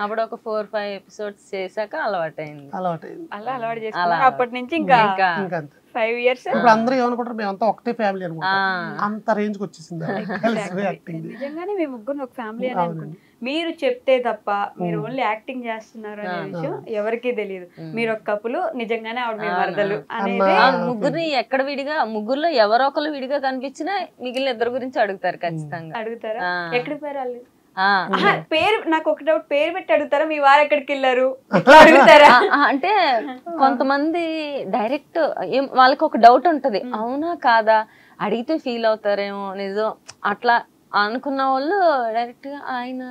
అప్పుడు ఒక 4-5 ఎపిసోడ్స్ చేశాక అలవాటైంది. అలా అలవాటు చేసుకున్నాం. అప్పటి నుంచి ఇంకా 5 years. ఇప్పుడు అందరూ ఏమనుకుంటారు మేమంతా ఒకటే ఫ్యామిలీ అనుకుంటాం, అంత రేంజ్ కి వచ్చేసింది. నిజంగానే మేము ముగ్గురు ఒక ఫ్యామిలీ అని అనుకుంటాం. మీరు చెప్తే తప్ప మీరు ఓన్లీ యాక్టింగ్ చేస్తున్నారు అనే విషయం ఎవరికీ తెలియదు. మీరు ఒక కపుల్, నిజంగానే ఆవిడ మీ వరదలు అనేది. ముగ్గురిని ఎక్కడ విడిగా, ముగ్గురులో ఎవరో ఒకరు విడిగా కనిపించినా మిగిలిన ఇద్దరు గురించి అడుగుతారు ఖచ్చితంగా. అడుగుతారా? ఎక్కడి పేరు వాళ్ళు? పేరు నాకు ఒక డౌట్, పేరు పెట్టి అడుగుతారా మీ వారు ఎక్కడికి వెళ్ళారు అడుగుతారా? అంటే కొంతమంది డైరెక్ట్ వాళ్ళకి ఒక డౌట్ ఉంటది, అవునా కాదా అడిగితే ఫీల్ అవుతారేమో నిజం అట్లా అనుకున్న వాళ్ళు డైరెక్ట్ గా ఆయన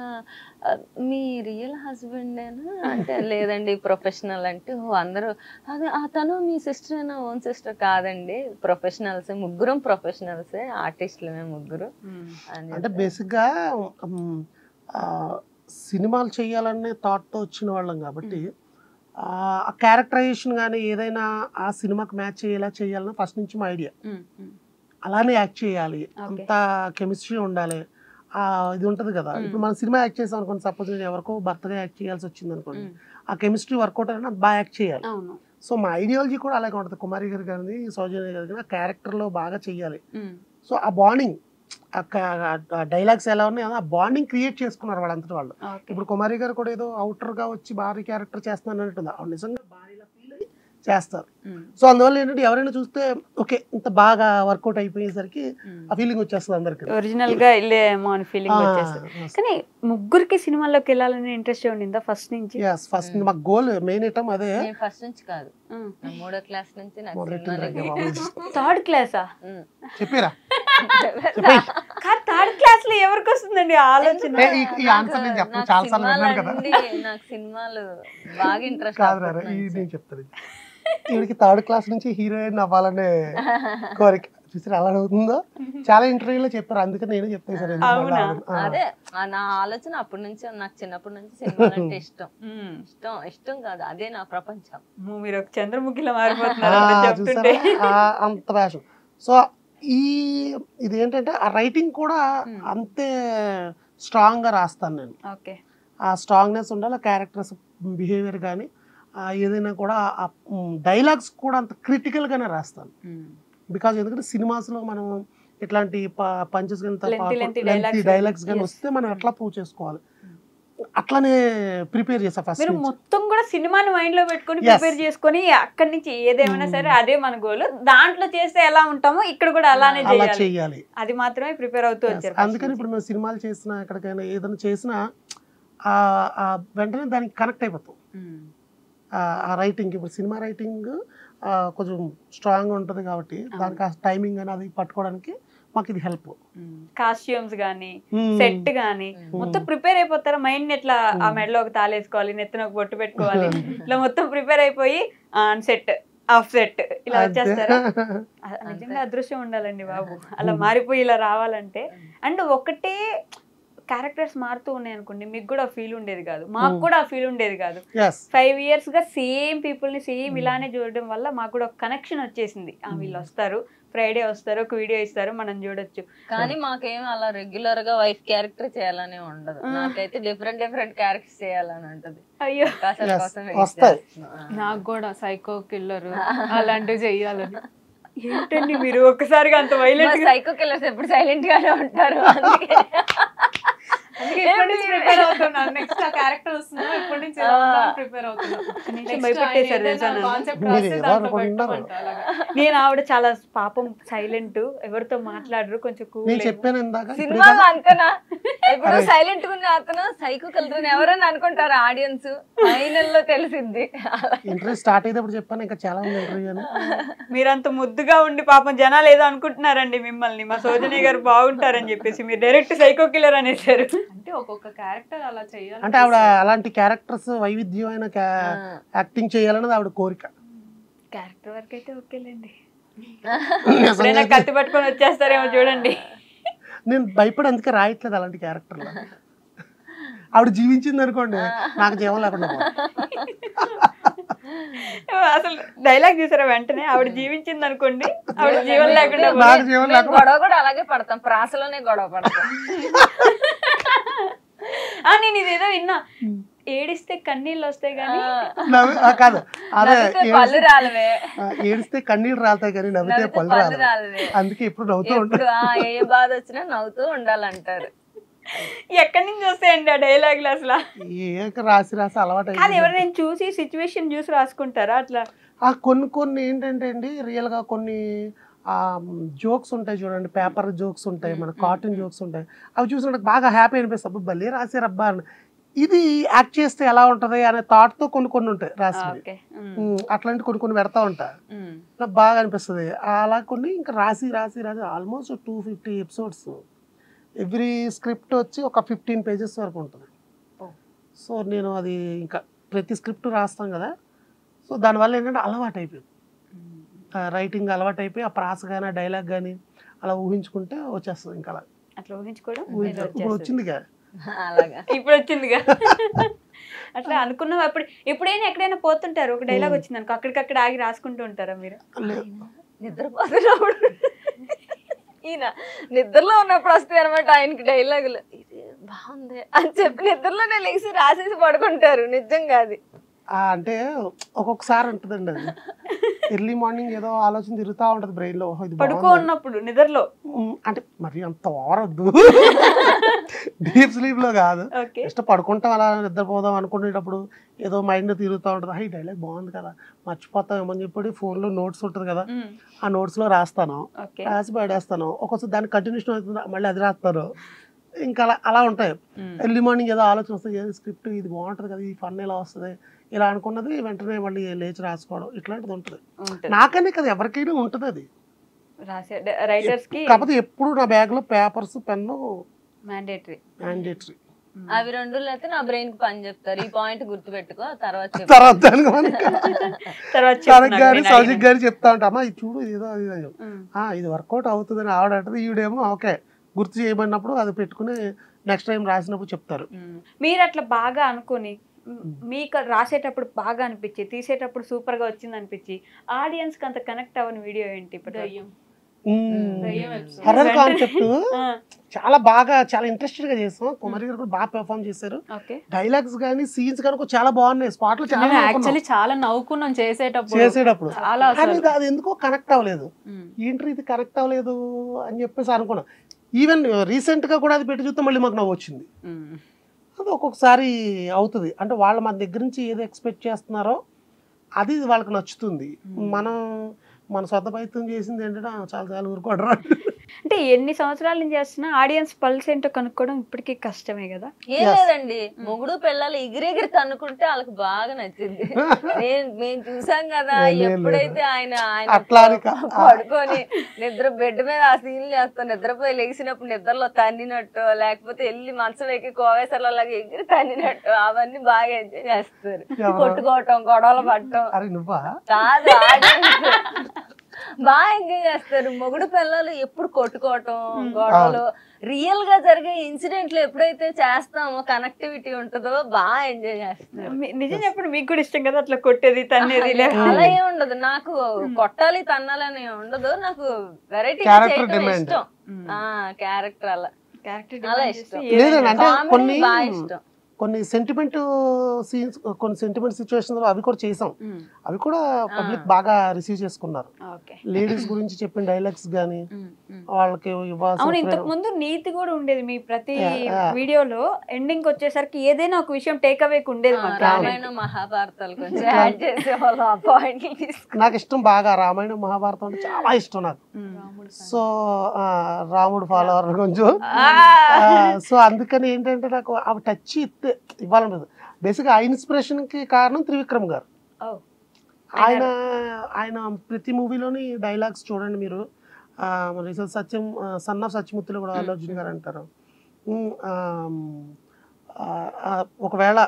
మీ రియల్ హస్బెండేనా అంటే లేదండి ప్రొఫెషనల్ అంటే అందరూ అదే తను మీ సిస్టర్ అయినా ఓన్ సిస్టర్ కాదండి ప్రొఫెషనల్స్ ముగ్గురం ప్రొఫెషనల్సే ఆర్టిస్టులమే ముగ్గురు. అంటే బేసిక్గా సినిమాలు చేయాలనే థాట్తో వచ్చిన వాళ్ళం కాబట్టి ఆ క్యారెక్టరైజేషన్ కానీ ఏదైనా ఆ సినిమాకి మ్యాచ్ చేయాలని ఫస్ట్ నుంచి మా ఐడియా. అలానే యాక్ట్ చేయాలి, అంత కెమిస్ట్రీ ఉండాలి, ఇది ఉంటుంది కదా. ఇప్పుడు మనం సినిమా యాక్ట్ చేసాం అనుకోండి, సపోజ్ నేను ఎవరికో భర్తగా యాక్ట్ చేయాల్సి వచ్చింది అనుకోండి, ఆ కెమిస్ట్రీ వర్కౌట్ అయినా బాగా యాక్ట్ చేయాలి. సో మా ఐడియాలజీ కూడా అలాగే ఉంటుంది. కుమారి గారు కానీ సౌజన్య గారు కానీ ఆ క్యారెక్టర్లో బాగా చెయ్యాలి. సో ఆ బాండింగ్, డైలాగ్స్ ఎలా ఉన్నాయి ఆ బాండింగ్ క్రియేట్ చేసుకున్నారు వాళ్ళంతటి వాళ్ళు. ఇప్పుడు కుమారి గారు కూడా ఏదో అవుటర్గా వచ్చి భారీ క్యారెక్టర్ చేస్తున్నాను అంటుంది, ఆవిడ నిజంగా భారీలా ఫీల్ అయ్యి చేస్తారు. సో అందువల్ల ఏంటంటే ఎవరైనా చూస్తే ఓకే ఇంత బాగా వర్కౌట్ అయిపోయేసరికి ఆ ఫీలింగ్ వచ్చేస్తుంది అందరికి, ఒరిజినల్ గా ఇల్లేమో అని ఫీలింగ్ వచ్చేస్తుంది. కానీ ముగ్గురికి సినిమాల్లోకి వెళ్ళాలని ఇంట్రెస్ట్ ఉండిందా ఫస్ట్ నుంచి? ఫస్ట్ మా గోల్ మెయిన్ ఐటమ్ అదే. ఫస్ట్ నుంచి కాదు, 3వ క్లాస్ నుంచి. 3rd క్లాసా చెప్పిరా? థర్డ్ క్లాస్ లో ఎవరికి వస్తుందండి ఆలోచన? నాకు సినిమాలు బాగా ఇంట్రెస్ట్. నేను చెప్తాను, ఈవిడికి 3rd క్లాస్ నుంచి హీరోయిన్ అవ్వాలనే కోరిక. చూసారు అలా అవుతుందో, చాలా ఇంటర్వ్యూలో చెప్పారు, అందుకని నేను చెప్తాను సార్. అదే నా ఆలోచన అప్పటి నుంచి, నాకు చిన్నప్పటి నుంచి సినిమాలు అంటే ఇష్టం. ఇష్టం కాదు, అదే నా ప్రపంచం. మీరు ఒక చంద్రముఖిలో మారిపోతున్నారు అంత ప్యాషన్. సో ఇది ఏంటంటే ఆ రైటింగ్ కూడా అంతే స్ట్రాంగ్ గా రాస్తాను నేను. ఆ స్ట్రాంగ్నెస్ ఉండాలి, క్యారెక్టర్స్ బిహేవియర్ కానీ ఏదైనా కూడా డైలాగ్స్ కూడా అంత క్రిటికల్ గానే రాస్తాను. బికాజ్ ఎందుకంటే సినిమాస్ లో మనం ఇట్లాంటి పంచెస్ కానీ డైలాగ్స్ కానీ వస్తే మనం ఎట్లా ప్రూవ్ చేసుకోవాలి, అట్లానే ప్రిపేర్ చేసా ఫస్ట్. మీరు మొత్తం కూడా సినిమాని మైండ్ లో పెట్టుకొని ప్రిపేర్ చేసుకొని అక్కడి నుంచి ఏదేమైనా సరే అదే మన గోల్, దాంట్లో చేస్తే ఎలా ఉంటామో ఇక్కడ కూడా అలానే చేయాలి, అది మాత్రమే ప్రిపేర్ అవుతూ వచ్చారు. అందుకని ఇప్పుడు మేము సినిమాలు చేసినా ఎక్కడికైనా ఏదైనా చేసినా వెంటనే దానికి కనెక్ట్ అయిపోతాం. ఆ రైటింగ్, ఇప్పుడు సినిమా రైటింగ్ కొంచెం స్ట్రాంగ్ ఉంటుంది కాబట్టి దానికి ఆ టైమింగ్ అని అది పట్టుకోవడానికి మాకు ఇది హెల్ప్. కాస్ట్యూమ్స్ గానీ సెట్ గానీ మొత్తం ప్రిపేర్ అయిపోతారా? మైండ్ ఎట్లా ఆ మెడలో ఒక తాళేసుకోవాలి, నెత్తిన ఒక బొట్టు పెట్టుకోవాలి, ఇట్లా మొత్తం ప్రిపేర్ అయిపోయి సెట్ ఆఫ్ సెట్ ఇలా వచ్చేస్తారా? నిజంగా అదృష్టం ఉండాలండి బాబు అలా మారిపోయి ఇలా రావాలంటే. అండ్ ఒకటే క్యారెక్టర్స్ మారుతూ ఉన్నాయి అనుకోండి, మీకు కూడా ఫీల్ ఉండేది కాదు, మాకు కూడా ఆ ఫీల్ ఉండేది కాదు. 5 years గా సేమ్ పీపుల్ ని సేమ్ ఇలానే చూడడం వల్ల మాకు కూడా ఒక కనెక్షన్ వచ్చేసింది. వీళ్ళు వస్తారు, ఫ్రైడే వస్తారు, ఒక వీడియో ఇస్తారు, మనం చూడొచ్చు. కానీ మాకేం అలా రెగ్యులర్ గా వైఫ్ క్యారెక్టర్ చేయాలని ఉండదు. నాకైతే డిఫరెంట్ క్యారెక్టర్స్ చేయాలని ఉంటది. అయ్యో నాకు కూడా సైకో కిల్లర్ అలాంటివి చెయ్యాలని. ఏంటండి మీరు ఒక్కసారిగా అంత వైలెంట్? సైకో కిల్లర్స్ ఎప్పుడు సైలెంట్ గానే ఉంటారు. ప్రిపేర్ అవుతున్నా, నెక్స్ట్ ఆ క్యారెక్టర్ వస్తుందో ఎప్పటి నుంచి ప్రిపేర్ అవుతున్నా. నేను ఆవిడ చాలా పాపం సైలెంట్, ఎవరితో మాట్లాడరు, కొంచెం కూల్. సినిమాలో అంతనా ఇప్పుడు సైలెంట్ గా ఉన్న అతను సైకో కిల్లర్ ఎవరని అనుకుంటారు ఆడియన్స్, ఫైనల్ లో తెలిసింది. ఇంటర్వ్యూ స్టార్ట్ అయ్యేటప్పుడు చెప్పాను, ఇంకా చాలా ఉంది ఇంటర్వ్యూ. మీరంత ముద్దుగా ఉండి పాపం జనాలు ఏదో అనుకుంటున్నారండి మిమ్మల్ని, మా సౌజన్య గారు బాగుంటారని చెప్పేసి మీరు డైరెక్ట్ సైకో కిల్లర్ అనేసారు. అంటే ఒక్కొక్క క్యారెక్టర్ అలా చేయాలి. అంటే ఆవిడ అలాంటి క్యారెక్టర్స్ వైవిధ్యమైన యాక్టింగ్ చేయాలన్నది ఆవిడ కోరిక. క్యారెక్టర్ వరకు అయితే ఓకేలేండి, కత్తి పట్టుకొని వచ్చేస్తారేమో చూడండి. నేను భయపడి అందుకే రాయట్లేదు అలాంటి క్యారెక్టర్లు. ఆవిడ జీవించింది అనుకోండి, నాకు జీవం లేకుండా. అసలు డైలాగ్ చూసారా వెంటనే, ఆవిడ జీవించింది అనుకోండి, ఆవిడ జీవం లేకుండా. గొడవ కూడా అలాగే పడతాం, ప్రాసలోనే గొడవ పడతాం. నేను ఇదేదో విన్నా, ఏడిస్తే కన్నీళ్ళు వస్తాయి కానీ కాదు, అదే పళ్ళు రాలవే. ఏడిస్తే కన్నీళ్ళు రాలుతాయి కానీ నవ్వితే పళ్ళు రాలవే. అందుకే ఇప్పుడు నవ్వుతూ ఉంటారు, ఏ బాధ వచ్చినా నవ్వుతూ ఉండాలంటారు. ఎక్కడి నుంచి వస్తాయండి ఆ డైలాగులు? అసలు రాసి అలవాటు. అది ఎవరైనా చూసి సిచ్యువేషన్ చూసి రాసుకుంటారా అట్లా? కొన్ని ఏంటంటే అండి, రియల్ గా కొన్ని జోక్స్ ఉంటాయి చూడండి, పేపర్ జోక్స్ ఉంటాయి, మన కార్టూన్ జోక్స్ ఉంటాయి, అవి చూసినప్పుడు బాగా హ్యాపీ అనిపిస్తుంది. అబ్బా భలే రాశారబ్బా అని. ఇది యాక్ట్ చేస్తే ఎలా ఉంటది అనే థాట్ తో కొన్ని ఉంటాయి రాసి, అట్లాంటి కొన్ని పెడతా ఉంటా, నాకు బాగా అనిపిస్తుంది. అలా కొన్ని ఇంకా రాసి ఆల్మోస్ట్ 250 ఎపిసోడ్స్. ఎవ్రీ స్క్రిప్ట్ వచ్చి ఒక 15 pages వరకు ఉంటుంది. సో నేను అది ఇంకా ప్రతి స్క్రిప్ట్ రాస్తాం కదా, సో దానివల్ల ఏంటంటే అలవాటు అయిపోయింది, రైటింగ్ అలవాటు అయిపోయి ఆ ప్రాస కానీ డైలాగ్ కానీ అలా ఊహించుకుంటే వచ్చేస్తుంది. ఇంకా అలా అట్లా ఊహించుకోవడం ఇప్పుడు వచ్చిందిగా, ఇప్పుడు వచ్చిందిగా. అట్లా అనుకున్నాం. అప్పుడు ఎప్పుడైనా ఎక్కడైనా పోతుంటారు, ఒక డైలాగ్ వచ్చింది అనుకో, అక్కడికక్కడ ఆగి రాసుకుంటూ ఉంటారా మీరు? నిద్రపోతున్నప్పుడు ఈయన నిద్రలో ఉన్నప్పుడు వస్తాయి అనమాట ఆయనకి డైలాగులు, ఇది బాగుంది అని చెప్పి నిద్రలోనే లేచి రాసేసి పడుకుంటారు. నిజంగా అది అంటే ఒక్కొక్కసారి ఉంటుందండి, అది ఎర్లీ మార్నింగ్ ఏదో ఆలోచన తిరుగుతూ ఉంటుంది బ్రెయిన్ లో, పడుకో ఉన్నప్పుడు నిద్రలో. అంటే మరి అంత ఓవరొద్దు, డీప్ స్లీప్ లో కాదు, జస్ట్ పడుకుంటాం అలా నిద్రపోదాం అనుకునేటప్పుడు ఏదో మైండ్ తిరుగుతూ ఉంటుంది, ఈ డైలాగ్ బాగుంది కదా మర్చిపోతాం ఏమని చెప్పి ఫోన్ లో నోట్స్ ఉంటుంది కదా, ఆ నోట్స్ లో రాస్తాను, రాసి పడేస్తాను. ఒక్కొక్కసారి దానికి కంటిన్యూషన్ అవుతుంది, మళ్ళీ అది రాస్తాను. ఇంకా అలా ఉంటాయి. ఎర్లీ మార్నింగ్ ఏదో ఆలోచన వస్తుంది, ఏదో స్క్రిప్ట్ ఇది బాగుంటుంది కదా, ఈ ఫన్ ఎలా వస్తుంది ఇలా అనుకున్నది వెంటనే మళ్ళీ లేచి రాసుకోవడం ఇట్లాంటిది ఉంటుంది. నాకనే కదా ఎవరికైనా ఉంటుంది అది, కాకపోతే ఎప్పుడు నా బ్యాగ్ లో పేపర్స్ పెన్ను మ్యాండేటరీ. అవి రెండు లేకపోతే నా బ్రెయిన్ కి పని చెప్తారు, ఈ పాయింట్ గుర్తు పెట్టుకో, తర్వాత సౌజిక్ గారు చెప్తా ఉంటా, అమ్మా ఇది చూడు ఏదో ఇది వర్కౌట్ అవుతుందని ఆవిడ అంటది, ఈవిడేమో ఓకే గుర్తు చేయబడినప్పుడు అది పెట్టుకుని నెక్స్ట్ టైం రాసినప్పుడు చెప్తారు. మీరు అట్లా బాగా అనుకుని మీకు రాసేటప్పుడు బాగా అనిపించి, తీసేటప్పుడు సూపర్ గా వచ్చింది అనిపించి, ఆడియన్స్ కి అంత కనెక్ట్ అవ్వని వీడియో ఏంటి? హర్రర్ కాన్సెప్ట్ చాలా బాగా చాలా ఇంట్రెస్టెడ్ గా చేస్తాం. కుమారి గారు కూడా బాగా పెర్ఫార్మ్ చేశారు. డైలాగ్స్ గానీ సీన్స్ కానీ చాలా బాగున్నాయి. స్పాట్ లో చాలా నవ్వుకున్నాం చేసేటప్పుడు, కానీ అది ఎందుకో కనెక్ట్ అవ్వలేదు. ఏంటి ఇది కనెక్ట్ అవ్వలేదు అని చెప్పేసి అనుకున్నా. ఈవెన్ రీసెంట్ గా కూడా అది పెట్టి చూస్తే మళ్ళీ మాకు నవ్వు వచ్చింది. అది ఒక్కొక్కసారి అవుతుంది, అంటే వాళ్ళు మన దగ్గర నుంచి ఏదో ఎక్స్పెక్ట్ చేస్తున్నారో అది వాళ్ళకి నచ్చుతుంది. మన సొంత ప్రయత్నం చేసింది ఏంటంటే చాలా ఊరుకోడరా అంటే ఎన్ని సంవత్సరాల నుంచి చేస్తున్నా ఆడియన్స్ పల్స్ ఏంటో కనుక్కోవడం ఇప్పటికీ కష్టమే కదా. ఏం లేదండి, మొగుడు పిల్లలు ఎగిరెగిరి తన్నుకుంటే వాళ్ళకి బాగా నచ్చింది. మేము చూసాం కదా, ఎప్పుడైతే ఆయన పడుకొని నిద్ర బెడ్ మీద ఆ సీన్లు చేస్తాం, నిద్రపోయి లేచినప్పుడు నిద్రలో తన్నినట్టు, లేకపోతే వెళ్ళి మంచం ఎక్కి కోవేశ్వరలో లాగా ఎగిరి తన్నినట్టు, అవన్నీ బాగా ఎంజాయ్ చేస్తారు. కొట్టుకోవటం, గొడవలు పడటం కాదు, బాగా ఎంజాయ్ చేస్తారు. మొగుడు పిల్లలు ఎప్పుడు కొట్టుకోవటం, గొడవలు, రియల్ గా జరిగే ఇన్సిడెంట్లు ఎప్పుడైతే చేస్తామో, కనెక్టివిటీ ఉంటుందో బాగా ఎంజాయ్ చేస్తారు. నిజం చెప్పండి, మీకు కూడా ఇష్టం కదా అట్లా కొట్టేది తన్నేది? అలా ఏం ఉండదు నాకు, కొట్టాలి తన్నాలని ఉండదు నాకు, వెరైటీ చేయడం ఇష్టం. క్యారెక్టర్ అలా అలా ఇష్టం, బాగా ఇష్టం. కొన్ని సెంటిమెంట్ సీన్స్, కొన్ని సెంటిమెంట్ సిచ్యువేషన్స్ అవి కూడా చేసాం, అవి కూడా పబ్లిక్ బాగా రిసీవ్ చేసుకున్నారు. లేడీస్ గురించి చెప్పిన డైలాగ్స్ గానీ వాళ్ళకి అవును. ఇంతకు ముందు నీతి కూడా ఉండేది మీ ప్రతి వీడియోలో, ఎండింగ్ వచ్చేసరికి ఏదైనా ఒక విషయం టేక్ అవే ఉండేది. రామాయణ మహాభారతాలు కొంచెం యాడ్ చేసేవాళ్ళు, ఆ పాయింట్ నాకు ఇష్టం బాగా, రామాయణ మహాభారతం అంటే చాలా ఇష్టం నాకు. సో రాముడు ఫాలోవర్ కొంచెం, సో అందుకని ఏంటంటే నాకు అవి టచ్ ఇవ్వాలన్నది. బేసిక్గా ఆ ఇన్స్పిరేషన్ కి కారణం త్రివిక్రమ్ గారు. ఆయన ప్రతి మూవీలోని డైలాగ్స్ చూడండి మీరు. సత్యం సన్ ఆఫ్ సత్యమూర్తిలో కూడా అల్లు అర్జున్ గారు అంటారు, ఒకవేళ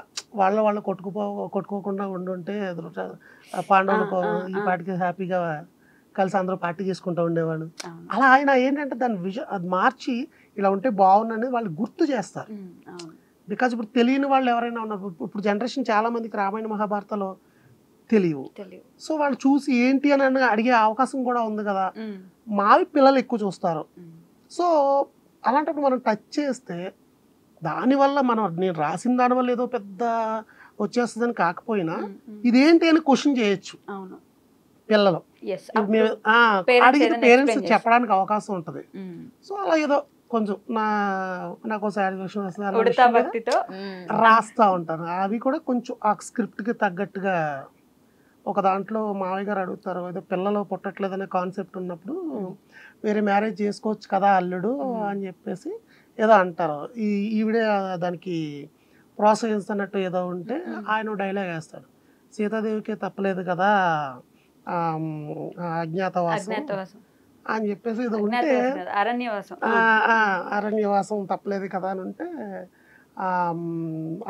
వాళ్ళు కొట్టుకోకుండా ఉండుంటే పాండవులకు ఈ పాటికి హ్యాపీగా కలిసి అందరూ పార్టీ చేసుకుంటూ ఉండేవాళ్ళు. అలా ఆయన ఏంటంటే దాని అది మార్చి ఇలా ఉంటే బాగుందని వాళ్ళు గుర్తు చేస్తారు. బికాజ్ ఇప్పుడు తెలియని వాళ్ళు ఎవరైనా ఉన్నారు, ఇప్పుడు జనరేషన్ చాలా మందికి రామాయణ మహాభారతాలు తెలియవు. సో వాళ్ళు చూసి ఏంటి అని అడిగే అవకాశం కూడా ఉంది కదా, మావి పిల్లలు ఎక్కువ చూస్తారు. సో అలాంటప్పుడు మనం టచ్ చేస్తే దానివల్ల నేను రాసిన దానివల్ల ఏదో పెద్ద వచ్చేస్తుందని కాకపోయినా ఇదేంటి అని క్వశ్చన్ చేయొచ్చు పిల్లలు, అడిగిన పేరెంట్స్ చెప్పడానికి అవకాశం ఉంటుంది. సో అలా ఏదో కొంచెం నాకు సాటిస్ఫాక్షన్ వస్తుంది, రాస్తా ఉంటాను. అవి కూడా కొంచెం ఆ స్క్రిప్ట్కి తగ్గట్టుగా. ఒక దాంట్లో మావయ్య గారు అడుగుతారు, ఏదో పిల్లలు పుట్టట్లేదనే కాన్సెప్ట్ ఉన్నప్పుడు వేరే మ్యారేజ్ చేసుకోవచ్చు కదా అల్లుడు అని చెప్పేసి ఏదో అంటారు. ఈవిడే దానికి ప్రోత్సహిస్తున్నట్టు ఏదో ఉంటే ఆయన డైలాగ్ వేస్తాడు, సీతాదేవికి తప్పలేదు కదా అజ్ఞాతవాసం అని చెప్పేసి ఏదో ఉంటే, అరణ్యవాసం తప్పలేదు కదా అని ఉంటే,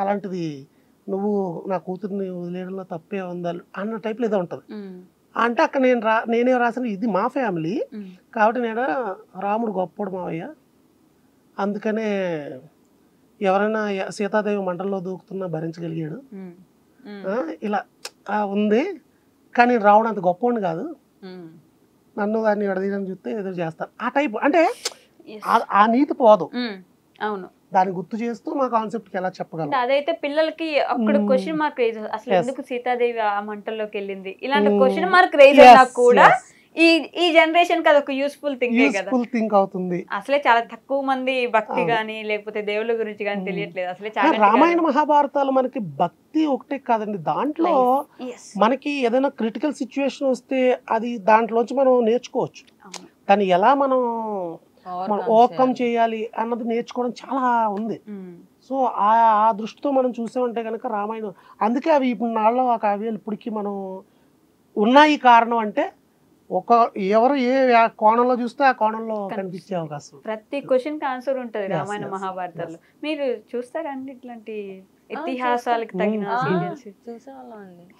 అలాంటిది నువ్వు నా కూతుర్ని వదిలేయడంలో తప్పే ఉందా అన్న టైప్లో ఏదో ఉంటుంది. అంటే అక్కడ నేనే రాసిన ఇది మా ఫ్యామిలీ కాబట్టి నేను రాముడు గొప్పడు మావయ్య, అందుకనే ఎవరైనా సీతాదేవి మంటల్లో దూకుతున్నా భరించగలిగాడు, ఇలా ఉంది. కానీ రావడం అంత గొప్పవాడిని కాదు, నన్ను దాన్ని ఎడదీయడం చూస్తే ఎదురు చేస్తారు ఆ టైప్. అంటే ఆ నీతి పోదు, అవును, దాన్ని గుర్తు చేస్తూ మా కాన్సెప్ట్ ఎలా చెప్పగలం. అదైతే పిల్లలకి అక్కడ క్వశ్చన్ మార్క్ రేజ్, అసలు ఎందుకు సీతాదేవి ఆ మంటల్లోకి వెళ్ళింది, ఇలాంటి క్వశ్చన్ మార్క్ రేజ్ అయినా కూడా ఈ జనరేషన్ కి అదొక యూస్ఫుల్ థింక్ అవుతుంది. అసలే చాలా తక్కువ మంది భక్తి గానీ లేకపోతే దేవుళ్ళ గురించి గానీ తెలియట్లేదు. అసలే చాలా రామాయణ మహాభారతాలు మనకి భక్తి ఒకటే కాదండి, దాంట్లో మనకి ఏదైనా క్రిటికల్ సిచ్యువేషన్ వస్తే అది దాంట్లోంచి మనం నేర్చుకోవచ్చు, దాన్ని ఎలా మనం ఓవర్కమ్ చేయాలి అన్నది నేర్చుకోవడం చాలా ఉంది. సో ఆ దృష్టితో మనం చూసామంటే కనుక రామాయణం, అందుకే అవి ఇప్పుడు నాళ్ళలో ఆ కావ్యాలు ఇప్పటికీ మనం ఉన్నాయి. కారణం అంటే ఎవరు ఏ కోణంలో చూస్తే ఆ కోణంలో కనిపించే అవకాశం. ప్రతి క్వశ్చన్ కి ఆన్సర్ ఉంటుంది రామాయణ మహాభారతాల్లో. మీరు చూస్తారండి ఇట్లాంటి ఇతిహాసాలకు తగిన సీరియల్స్?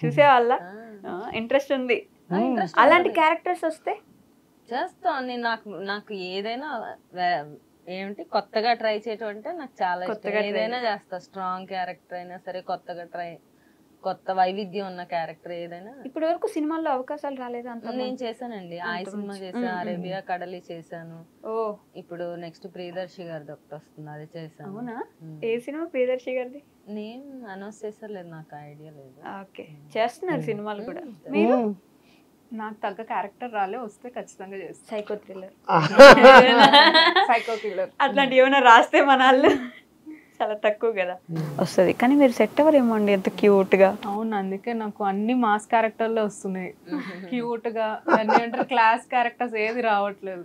చూసేవాళ్ళ ఇంట్రెస్ట్ ఉంది. అలాంటి క్యారెక్టర్స్ వస్తే చేస్తాను. నాకు ఏదైనా ఏమిటి కొత్తగా ట్రై చేయటం అంటే నాకు చాలా కొత్తగా ఏదైనా చేస్తా. స్ట్రాంగ్ క్యారెక్టర్ అయినా సరే, కొత్త వైవిధ్యం ఉన్న క్యారెక్టర్ ఏదైనా. ఇప్పటి వరకు సినిమాల్లో అవకాశాలు రాలేదు అంత? నేను చేశానండి, ఆయ సినిమా చేశాను, అరేబియా కడలి చేశాను. ఇప్పుడు నెక్స్ట్ ప్రియదర్శి గారిది ఒకటి వస్తుంది, అది చేశాను. అవునా? ఏ సినిమా ప్రియదర్శి గారిది? నేను అనౌన్స్ చేసలేదు, నాకు ఐడియా లేదు. ఓకే, చేస్తున్నారు సినిమాలు కూడా. మీరు? నాకు తగ్గ క్యారెక్టర్ రాలే, వస్తే ఖచ్చితంగా చేస్తాను. సైకో థ్రిల్లర్, సైకో కిల్లర్ అట్లాంటి ఏమైనా రాస్తే మన వాళ్ళు చాలా తక్కువ కదా వస్తుంది. కానీ మీరు సెట్ అవ్వరేమో అండి ఎంత క్యూట్ గా. అవును, అందుకే నాకు అన్ని మాస్ క్యారెక్టర్లే వస్తున్నాయి. క్యూట్ గా క్లాస్ క్యారెక్టర్స్ ఏది రావట్లేదు.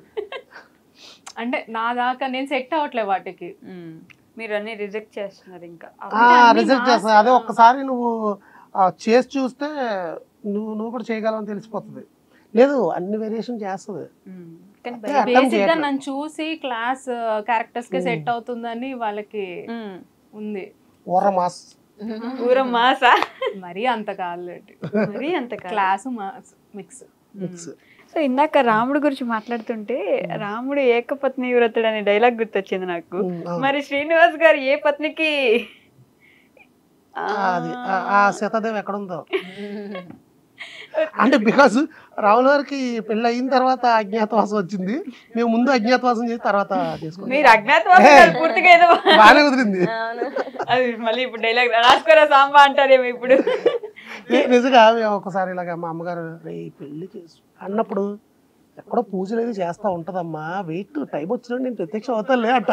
అంటే నా దాకా నేను సెట్ అవ్వట్లేదు వాటికి. మీరు అన్ని రిజెక్ట్ చేస్తున్నారు ఇంకా రిజెక్ట్ చేస్తా. అదే ఒక్కసారి నువ్వు చేసి చూస్తే నువ్వు కూడా చేయగలవని తెలిసిపోతుంది. లేదు అన్ని వేరియేషన్ చేస్తుంది. బేసిక్ గా నన్ను చూసి క్లాస్ క్యారెక్టర్స్ కి సెట్ అవుతుందని వాళ్ళకి ఉంది. ఊర మాసా మరీ అంత కాదు, మరీ అంత క్లాస్ మిక్స్. సో ఇందాక రాముడు గురించి మాట్లాడుతుంటే రాముడు ఏకపత్ని వ్రతుడు అనే డైలాగ్ గుర్తొచ్చింది నాకు. మరి శ్రీనివాస్ గారు ఏ పత్నికి అది ఆ సీతాదేవి ఎక్కడ ఉందో అంటే బికాస్ రాముల గారికి పెళ్ళి అయిన తర్వాత అజ్ఞాతవాసం వచ్చింది. మేము ముందు అజ్ఞాతవాసం చేసి తర్వాత చేసుకున్నాం. మీరు అజ్ఞాతవాసం పూర్తిగా ఏదో బాగానే కుదిరింది. అది మళ్ళీ ఇప్పుడు డైలాగ్ రాసుకోరా సాంబా అంటారేమో ఇప్పుడు. నిజంగా మేము ఒకసారి ఇలాగ మా అమ్మగారు పెళ్లి చేసు అన్నప్పుడు ఎక్కడో పూజలు ఏది చేస్తా ఉంటదమ్మా, వెయిట్ టైం వచ్చినప్పుడు నేను ప్రత్యక్ష అవుతానులే అంట.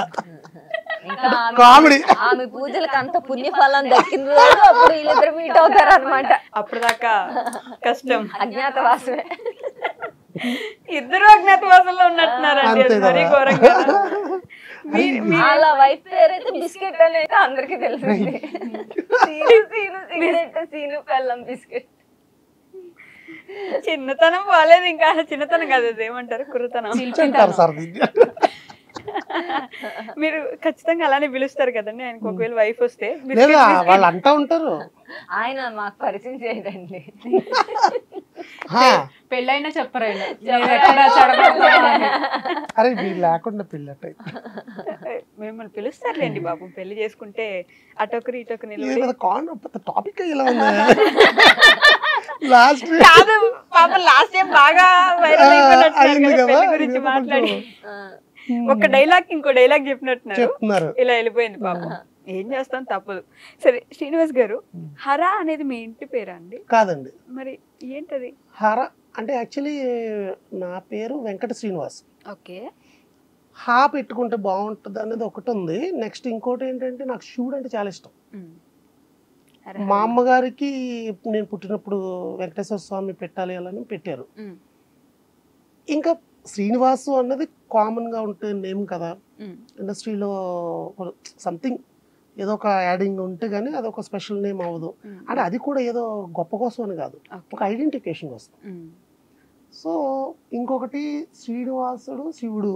కామెడీ. ఆమె పూజలకు అంత పుణ్యఫలం దక్కింది అప్పుడు వీళ్ళిద్దరు మీట్ అవుతారు అనమాట. అప్పుడు దాకా కష్టం, అజ్ఞాతవాసమే. ఇద్దరు అజ్ఞాతవాసంలో ఉన్నట్టున్నారండి, మరీ ఘోరంగా. వాళ్ళ వైఫ్ పేరైతే బిస్కెట్ అని అయితే అందరికి తెలిసింది. సీను పెళ్ళం బిస్కెట్. చిన్నతనం బాలేదు, ఇంకా చిన్నతనం కాదు, ఏమంటారు కుర్రతనం. మీరు ఖచ్చితంగా అలానే పిలుస్తారు కదండి ఆయనకు ఒకవేళ వైఫ్ వస్తే? వాళ్ళు అంటా ఉంటారు. ఆయన మాకు పరిచయం చేయడండి. పెళ్ళైనా చెప్పరైనా అరే మీరు లేకుండా పెళ్ళట మిమ్మల్ని పిలుస్తారులేండి బాబు. పెళ్లి చేసుకుంటే అటొకరు ఇటొకరు టాపిక్ ఇలా ఉంది. లాస్ట్ కాదు పాపం లాస్ట్ టైం బాగా వైరల్ అయిపోయినట్టున్నారు పెళ్లి గురించి మాట్లాడి. ఒక డైలాగ్ ఇంకో డైలాగ్ చెప్పినట్టున్నారు, ఇలా వెళ్ళిపోయింది పాపం. ఏం చేస్తాం, తప్పదు. సరే శ్రీనివాస్ గారు, హరా అనేది మీ ఇంటి పేరా అండి? కాదండి. మరి ఏంటది? హరా అంటే యాక్చువల్లీ నా పేరు వెంకట శ్రీనివాస్. ఓకే. హా పెట్టుకుంటే బాగుంటుంది అనేది ఒకటి ఉంది. నెక్స్ట్ ఇంకోటి ఏంటంటే నాకు శివుడు అంటే చాలా ఇష్టం. మా అమ్మగారికి నేను పుట్టినప్పుడు వెంకటేశ్వర స్వామి పెట్టాలి అని పెట్టారు. ఇంకా శ్రీనివాసు అన్నది కామన్ గా ఉంటే నేమ్ కదా, ఇండస్ట్రీలో సంథింగ్ ఏదో ఒక యాడింగ్ ఉంటే గానీ అదొక స్పెషల్ నేమ్ అవ్వదు. అంటే అది కూడా ఏదో గొప్ప కోసం అని కాదు, ఒక ఐడెంటిఫికేషన్ వస్తుంది. సో ఇంకొకటి శ్రీనివాసుడు శివుడు,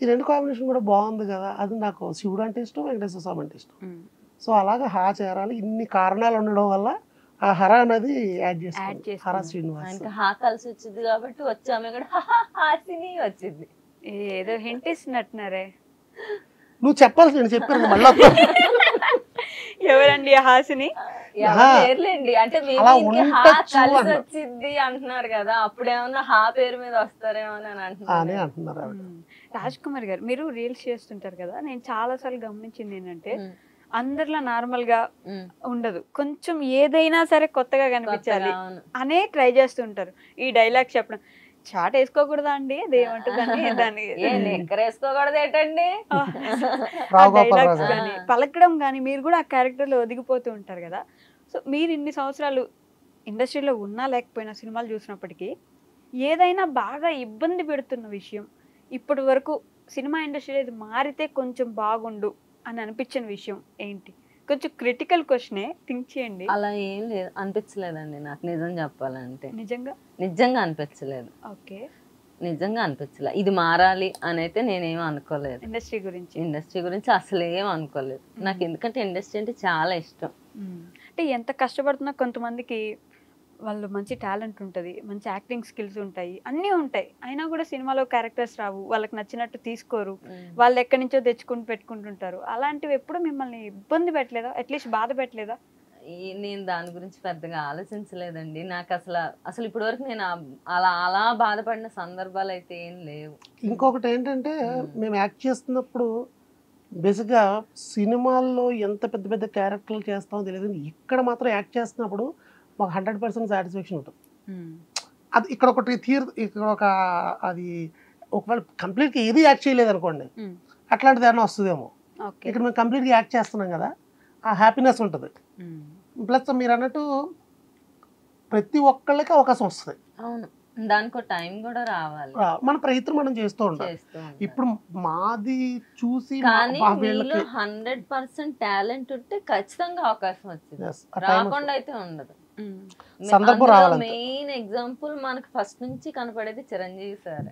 ఈ రెండు కాంబినేషన్ కూడా బాగుంది కదా. అది నాకు శివుడు అంటే ఇష్టం, వెంకటేశ్వర స్వామి అంటే ఇష్టం. సో అలాగా హా చేరాలి. ఇన్ని కారణాలు ఉండడం వల్ల ఆ హర అనేది యాడ్ చేస్తాను. హర శ్రీనివాస్ హా కలిసి వచ్చింది కాబట్టి వచ్చామే కూడా హాసిని వచ్చింది. ఏదో హింట్ ఇస్తున్నట్టున్నారే. నువ్వు చెప్పాల్సి నేను చెప్పాను మళ్ళీ. ఎవరండి హాసిని? పేర్లేండి, అంటే కలిసి వచ్చింది అంటున్నారు కదా, అప్పుడేమన్నా హా పేరు మీద వస్తారేమో అని అంటున్నారు. రాజ్ కుమార్ గారు, మీరు రీల్స్ చేస్తుంటారు కదా, నేను చాలా సార్లు గమనించింది ఏంటంటే అందరిలో నార్మల్ గా ఉండదు, కొంచెం ఏదైనా సరే కొత్తగా కనిపించాలి అనే ట్రై చేస్తుంటారు. ఈ డైలాగ్ చెప్పడం, చాట్ వేసుకోకూడదా అండి, అదేమంటుందని దాన్ని వేసుకోకూడదు ఏంటండి, డైలాగ్స్ కానీ పలకడం కానీ, మీరు కూడా ఆ క్యారెక్టర్ లో ఒదిగిపోతూ ఉంటారు కదా. సో మీరు ఇన్ని సంవత్సరాలు ఇండస్ట్రీలో ఉన్నా లేకపోయినా సినిమాలు చూసినప్పటికీ ఏదైనా బాగా ఇబ్బంది పెడుతున్న విషయం, ఇప్పటి వరకు సినిమా ఇండస్ట్రీలో ఇది మారితే కొంచెం బాగుండు అని అనిపించిన విషయం ఏంటి? కొంచెం క్రిటికల్ క్వశ్చనే, థింక్ చేయండి. అలా ఏం లేదు, అనిపించలేదండి నాకు నిజం చెప్పాలంటే. నిజంగా అనిపించలేదు. ఓకే, నిజంగా అనిపించలే ఇది మారాలి అని అయితే నేనేం అనుకోలేదు. ఇండస్ట్రీ గురించి అసలు ఏం అనుకోలేదు నాకు, ఎందుకంటే ఇండస్ట్రీ అంటే చాలా ఇష్టం. అంటే ఎంత కష్టపడుతున్నా కొంతమందికి వాళ్ళు మంచి టాలెంట్ ఉంటుంది, మంచి యాక్టింగ్ స్కిల్స్ ఉంటాయి, అన్నీ ఉంటాయి, అయినా కూడా సినిమాలో క్యారెక్టర్స్ రావు, వాళ్ళకి నచ్చినట్టు తీసుకోరు, వాళ్ళు ఎక్కడి నుంచో తెచ్చుకుని పెట్టుకుంటుంటారు. అలాంటివి ఎప్పుడు మిమ్మల్ని ఇబ్బంది పెట్టలేదా, అట్లీస్ట్ బాధ పెట్టలేదా? నేను దాని గురించి పెద్దగా ఆలోచించలేదండి. నాకు అసలు ఇప్పటి వరకు నేను అలా బాధపడిన సందర్భాలు అయితే ఏం లేవు. ఇంకొకటి ఏంటంటే మేము యాక్ట్ చేస్తున్నప్పుడు బేసిక్గా సినిమాల్లో ఎంత పెద్ద పెద్ద క్యారెక్టర్లు చేస్తామో తెలియదు, ఇక్కడ మాత్రం యాక్ట్ చేస్తున్నప్పుడు మాకు 100% సాటిస్ఫాక్షన్ ఉంటుంది. అది ఇక్కడ ఒక అది ఒకవేళ కంప్లీట్గా ఏది యాక్ట్ చేయలేదు అనుకోండి, అట్లాంటిది ఏమైనా వస్తుందేమో. ఇక్కడ మేము కంప్లీట్గా యాక్ట్ చేస్తున్నాం కదా, ఆ హ్యాపీనెస్ ఉంటుంది. ప్లస్ మీరు అన్నట్టు ప్రతి ఒక్కళ్ళకి అవకాశం వస్తుంది. దానికి టైం కూడా రావాలి, మన ప్రయత్నం మనం చేస్తూ ఉంటాం. చేస్తూ ఉండాలి. ఇప్పుడు మాది చూసి కానీ వీళ్ళకి 100% టాలెంట్ ఉంటే ఖచ్చితంగా అవకాశం వచ్చింది, Yes, ఆ time రాకుండా అయితే ఉండదు. సందర్భం రావాలంటే. మెయిన్ ఎగ్జాంపుల్ మనకి ఫస్ట్ నుంచి కనపడేది చిరంజీవి సార్.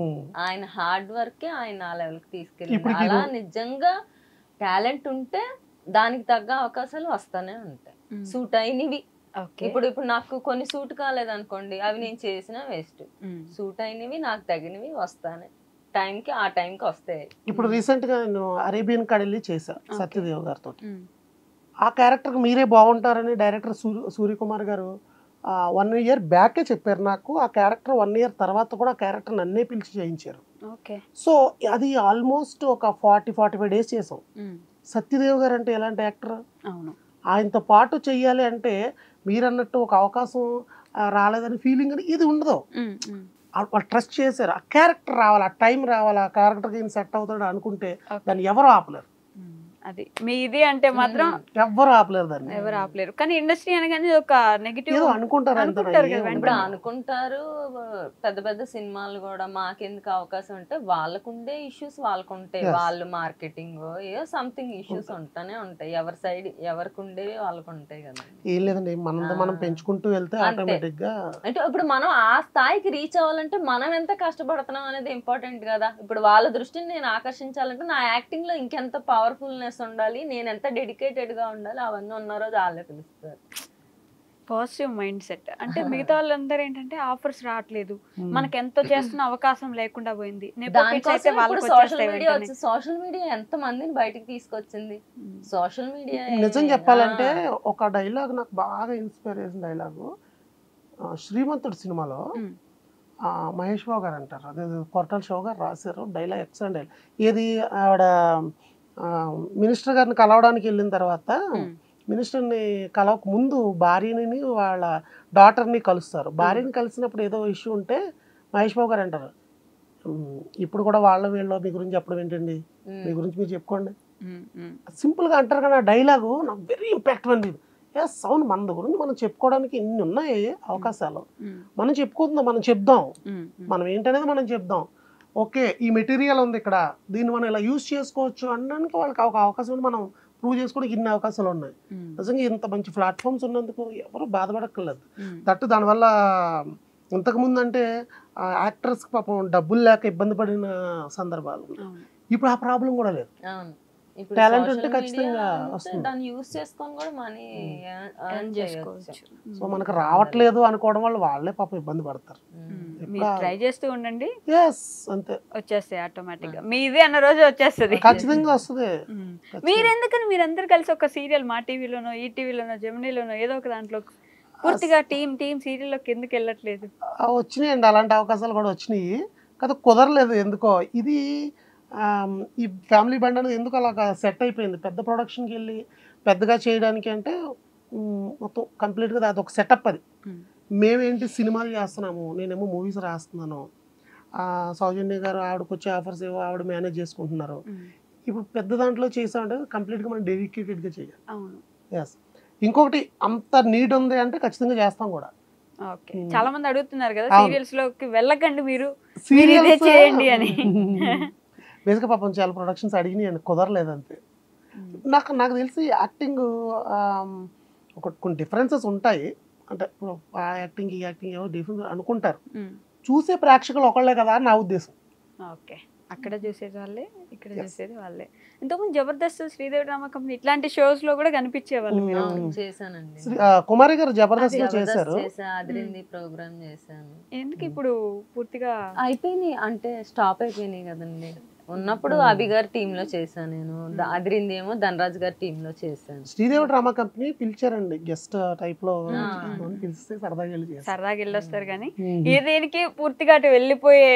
ఉమ్, ఆయన హార్డ్ వర్క్ ఆయన ఆ లెవెల్ కి తీసుకెళ్ళి, ఇప్పటికి అలా నిజంగా టాలెంట్ ఉంటే దానికి తగ్గ అవకాశాలు వస్తానే ఉంటాయి. సూట్ అయినవి ఇప్పుడు నాకు కొన్ని సూట్ కాలేదనుకోండి, అవి నేను చేసిన వేస్ట్. సూట్ అయినవి నాకు తగినవి వస్తానే టైంకి, ఆ టైంకి వస్తాయి. ఇప్పుడు రీసెంట్ గా నేను అరేబియన్ కడెళ్ళి చేశా సత్యదేవ్ గారితో. ఆ క్యారెక్టర్ మీరే బాగుంటారని డైరెక్టర్ సూర్యకుమార్ గారు 1 year బ్యాకే చెప్పారు నాకు. ఆ క్యారెక్టర్ 1 year తర్వాత కూడా ఆ క్యారెక్టర్ నన్నే పిలిచి చేయించారు. సో అది ఆల్మోస్ట్ ఒక 40-45 days చేసాం. సత్యదేవ్ గారు అంటే ఎలాంటి యాక్టర్, ఆయనతో పాటు చెయ్యాలి అంటే మీరు అన్నట్టు ఒక అవకాశం రాలేదని ఫీలింగ్ అని ఇది ఉండదు. వాళ్ళు ట్రస్ట్ చేశారు, ఆ క్యారెక్టర్ రావాలి, ఆ టైం రావాలి, ఆ క్యారెక్టర్కి సెట్ అవుతాడు అనుకుంటే దాన్ని ఎవరు ఆపలేరు. అది మీది అంటే మాత్రం ఎవరు ఆపలేరు దాన్ని, ఎవరు ఆపలేరు. కానీ ఇండస్ట్రీ అనగానే ఒక నెగిటివ్ అనుకుంటారు. ఇప్పుడు అనుకుంటారు పెద్ద పెద్ద సినిమాలు కూడా మాకెందుకు అవకాశం అంటే వాళ్ళకుండే ఇష్యూస్ వాళ్ళకుంటాయి, వాళ్ళు మార్కెటింగ్ ఏదో సంథింగ్ ఇష్యూస్ ఉంటానే ఉంటాయి, ఎవరి సైడ్ ఎవరికి ఉండేవి వాళ్ళకు ఉంటాయి కదా. ఏం లేదండి, మనం పెంచుకుంటూ వెళ్తే ఆటోమేటిక్ గా. అంటే ఇప్పుడు మనం ఆ స్థాయికి రీచ్ అవ్వాలంటే మనం ఎంత కష్టపడుతున్నాం అనేది ఇంపార్టెంట్ కదా. ఇప్పుడు వాళ్ళ దృష్టిని నేను ఆకర్షించాలంటే నా యాక్టింగ్ లో ఇంకెంత పవర్ఫుల్నెస్ ఉండాలి, నేను ఎంత డెడికేటెడ్ గా ఉండాలి, అవన్నీ ఉన్న రోజు వాళ్ళే పిలుస్తారు. Positive mind set. అంటే మిగతా వాళ్ళందరూ ఏంటంటే ఆఫర్స్ రావట్లేదు, మనకి ఎంతో చేస్తున్న అవకాశం లేకుండా పోయింది. సోషల్ మీడియా ఎంత మందిని బయటికి తీసుకొచ్చింది. సోషల్ మీడియా నిజం చెప్పాలంటే ఒక డైలాగ్ నాకు బాగా ఇన్స్పైరేషన్ డైలాగు, శ్రీమంతుడు సినిమాలో మహేష్ బాబు గారు అంటారు, అదే కొరటాల శివ గారు రాశారు డైలాగ్, ఎక్సలెంట్ డైలాగ్. ఏది ఆవిడ మినిస్టర్ గారిని కలవడానికి వెళ్ళిన తర్వాత మినిస్టర్ని కలవక ముందు భార్యని వాళ్ళ డాటర్ని కలుస్తారు. భార్యని కలిసినప్పుడు ఏదో ఇష్యూ ఉంటే మహేష్ బాబు గారు అంటారు, ఇప్పుడు కూడా వాళ్ళ వీళ్ళు మీ గురించి చెప్పడం ఏంటండి, మీ గురించి మీరు చెప్పుకోండి. సింపుల్గా అంటారు కానీ ఆ డైలాగు నాకు వెరీ ఇంపాక్ట్ అండి. ఎస్ అవును, మన గురించి మనం చెప్పుకోవడానికి ఇన్ని ఉన్నాయి అవకాశాలు, మనం చెప్పుకుందాం, మనం చెప్దాం, మనం ఏంటనేది మనం చెప్దాం. ఓకే, ఈ మెటీరియల్ ఉంది ఇక్కడ, దీన్ని మనం ఇలా యూజ్ చేసుకోవచ్చు అనడానికి వాళ్ళకి ఒక అవకాశం ఉంది, మనం ప్రూవ్ చేసుకోవడానికి ఇన్ని అవకాశాలు ఉన్నాయి. నిజంగా ఇంత మంచి ప్లాట్ఫామ్స్ ఉన్నందుకు ఎవరు బాధపడక్కర్లేదు. దట్టు దానివల్ల ఇంతకుముందు అంటే యాక్టర్స్కి పాపం డబ్బులు లేక ఇబ్బంది పడిన సందర్భాలు, ఇప్పుడు ఆ ప్రాబ్లం కూడా లేదు. టాలెంట్ ఉంటే ఖచ్చితంగా వస్తుంది, దాన్ని యూస్ చేసుకొని కూడా మనీ ఎర్న్ చేసుకోవచ్చు. సో మనకు రావట్లేదు అనుకోవడం వల్ల వాళ్ళే పాపం ఇబ్బంది పడతారు. ట్రై చేస్తూ ఉండండి, అంతే వచ్చేస్తాయి ఆటోమేటిక్ గా. మీది అన్న రోజు వచ్చేస్తుంది, ఖచ్చితంగా వస్తుంది. మీరెందుకని మీరందరూ కలిసి ఒక సీరియల్ మా టీవీలోనో, ఈ టీవీలోనో, జెమినీలోనో ఏదో ఒక దాంట్లో పూర్తిగా టీం సీరియల్లోకి ఎందుకు వెళ్ళట్లేదు? వచ్చినాయండి అలాంటి అవకాశాలు కూడా వచ్చినాయి, కదా కుదరలేదు ఎందుకో. ఇది ఈ ఫ్యామిలీ బండ్ అనేది ఎందుకు అలా సెట్ అయిపోయింది, పెద్ద ప్రొడక్షన్కి వెళ్ళి పెద్దగా చేయడానికి అంటే మొత్తం కంప్లీట్గా అదొక సెటప్. అది మేమేంటి సినిమాలు చేస్తున్నాము, నేనేమో మూవీస్ రాస్తున్నాను, సౌజన్య గారు ఆవిడకి వచ్చే ఆఫర్స్ ఏవో ఆవిడ మేనేజ్ చేసుకుంటున్నారు. ఇప్పుడు పెద్ద దాంట్లో చేసామంటే కంప్లీట్గా మనం డెడికేటెడ్గా చేయాలి. ఎస్, ఇంకొకటి అంత నీడ్ ఉంది అంటే ఖచ్చితంగా చేస్తాం కూడా. చాలా మంది అడుగుతున్నారు కదా సీరియల్స్ లోకి వెళ్ళకండి మీరు, సీరియల్ చేయండి అని. బేసిక్గా పాపం చాలా ప్రొడక్షన్స్ అడిగినాయి, కుదరలేదు అంతే. నాకు తెలిసి యాక్టింగ్ కొన్ని డిఫరెన్సెస్ ఉంటాయి, అంటే ఇప్పుడు ఆ యాక్టింగ్ ఈ యాక్టింగ్ ఏవో డిఫరెన్స్ అనుకుంటారు, చూసే ప్రేక్షకులు ఒకళ్ళే కదా అని నా ఉద్దేశం. ఓకే, అక్కడ చూసేది వాళ్ళే, ఇక్కడ చూసేది వాళ్ళే. ఇంతకుముందు జబర్దస్త్, శ్రీదేవి డ్రామా కంపెనీ ఇట్లాంటి షోస్ లో కూడా కనిపించేవాళ్ళు. కుమారి గారు జబర్దస్త్ లో చేశారు, ప్రోగ్రామ్ చేశాను. ఎందుకు ఇప్పుడు పూర్తిగా అయిపోయినాయి అంటే స్టాప్ అయిపోయినాయి కదండి. ఉన్నప్పుడు అభి గారి టీమ్ లో చేశాను నేను, అదిరింది ఏమో ధనరాజ్ గారి టీమ్ లో చేశాను. శ్రీదేవి డ్రామా కంపెనీ పిలిచారండి గెస్ట్ టైప్ లో, పిలిస్తే సరదాగా వెళ్ళొస్తారు కానీ ఏదేనికి పూర్తిగా అటు వెళ్ళిపోయే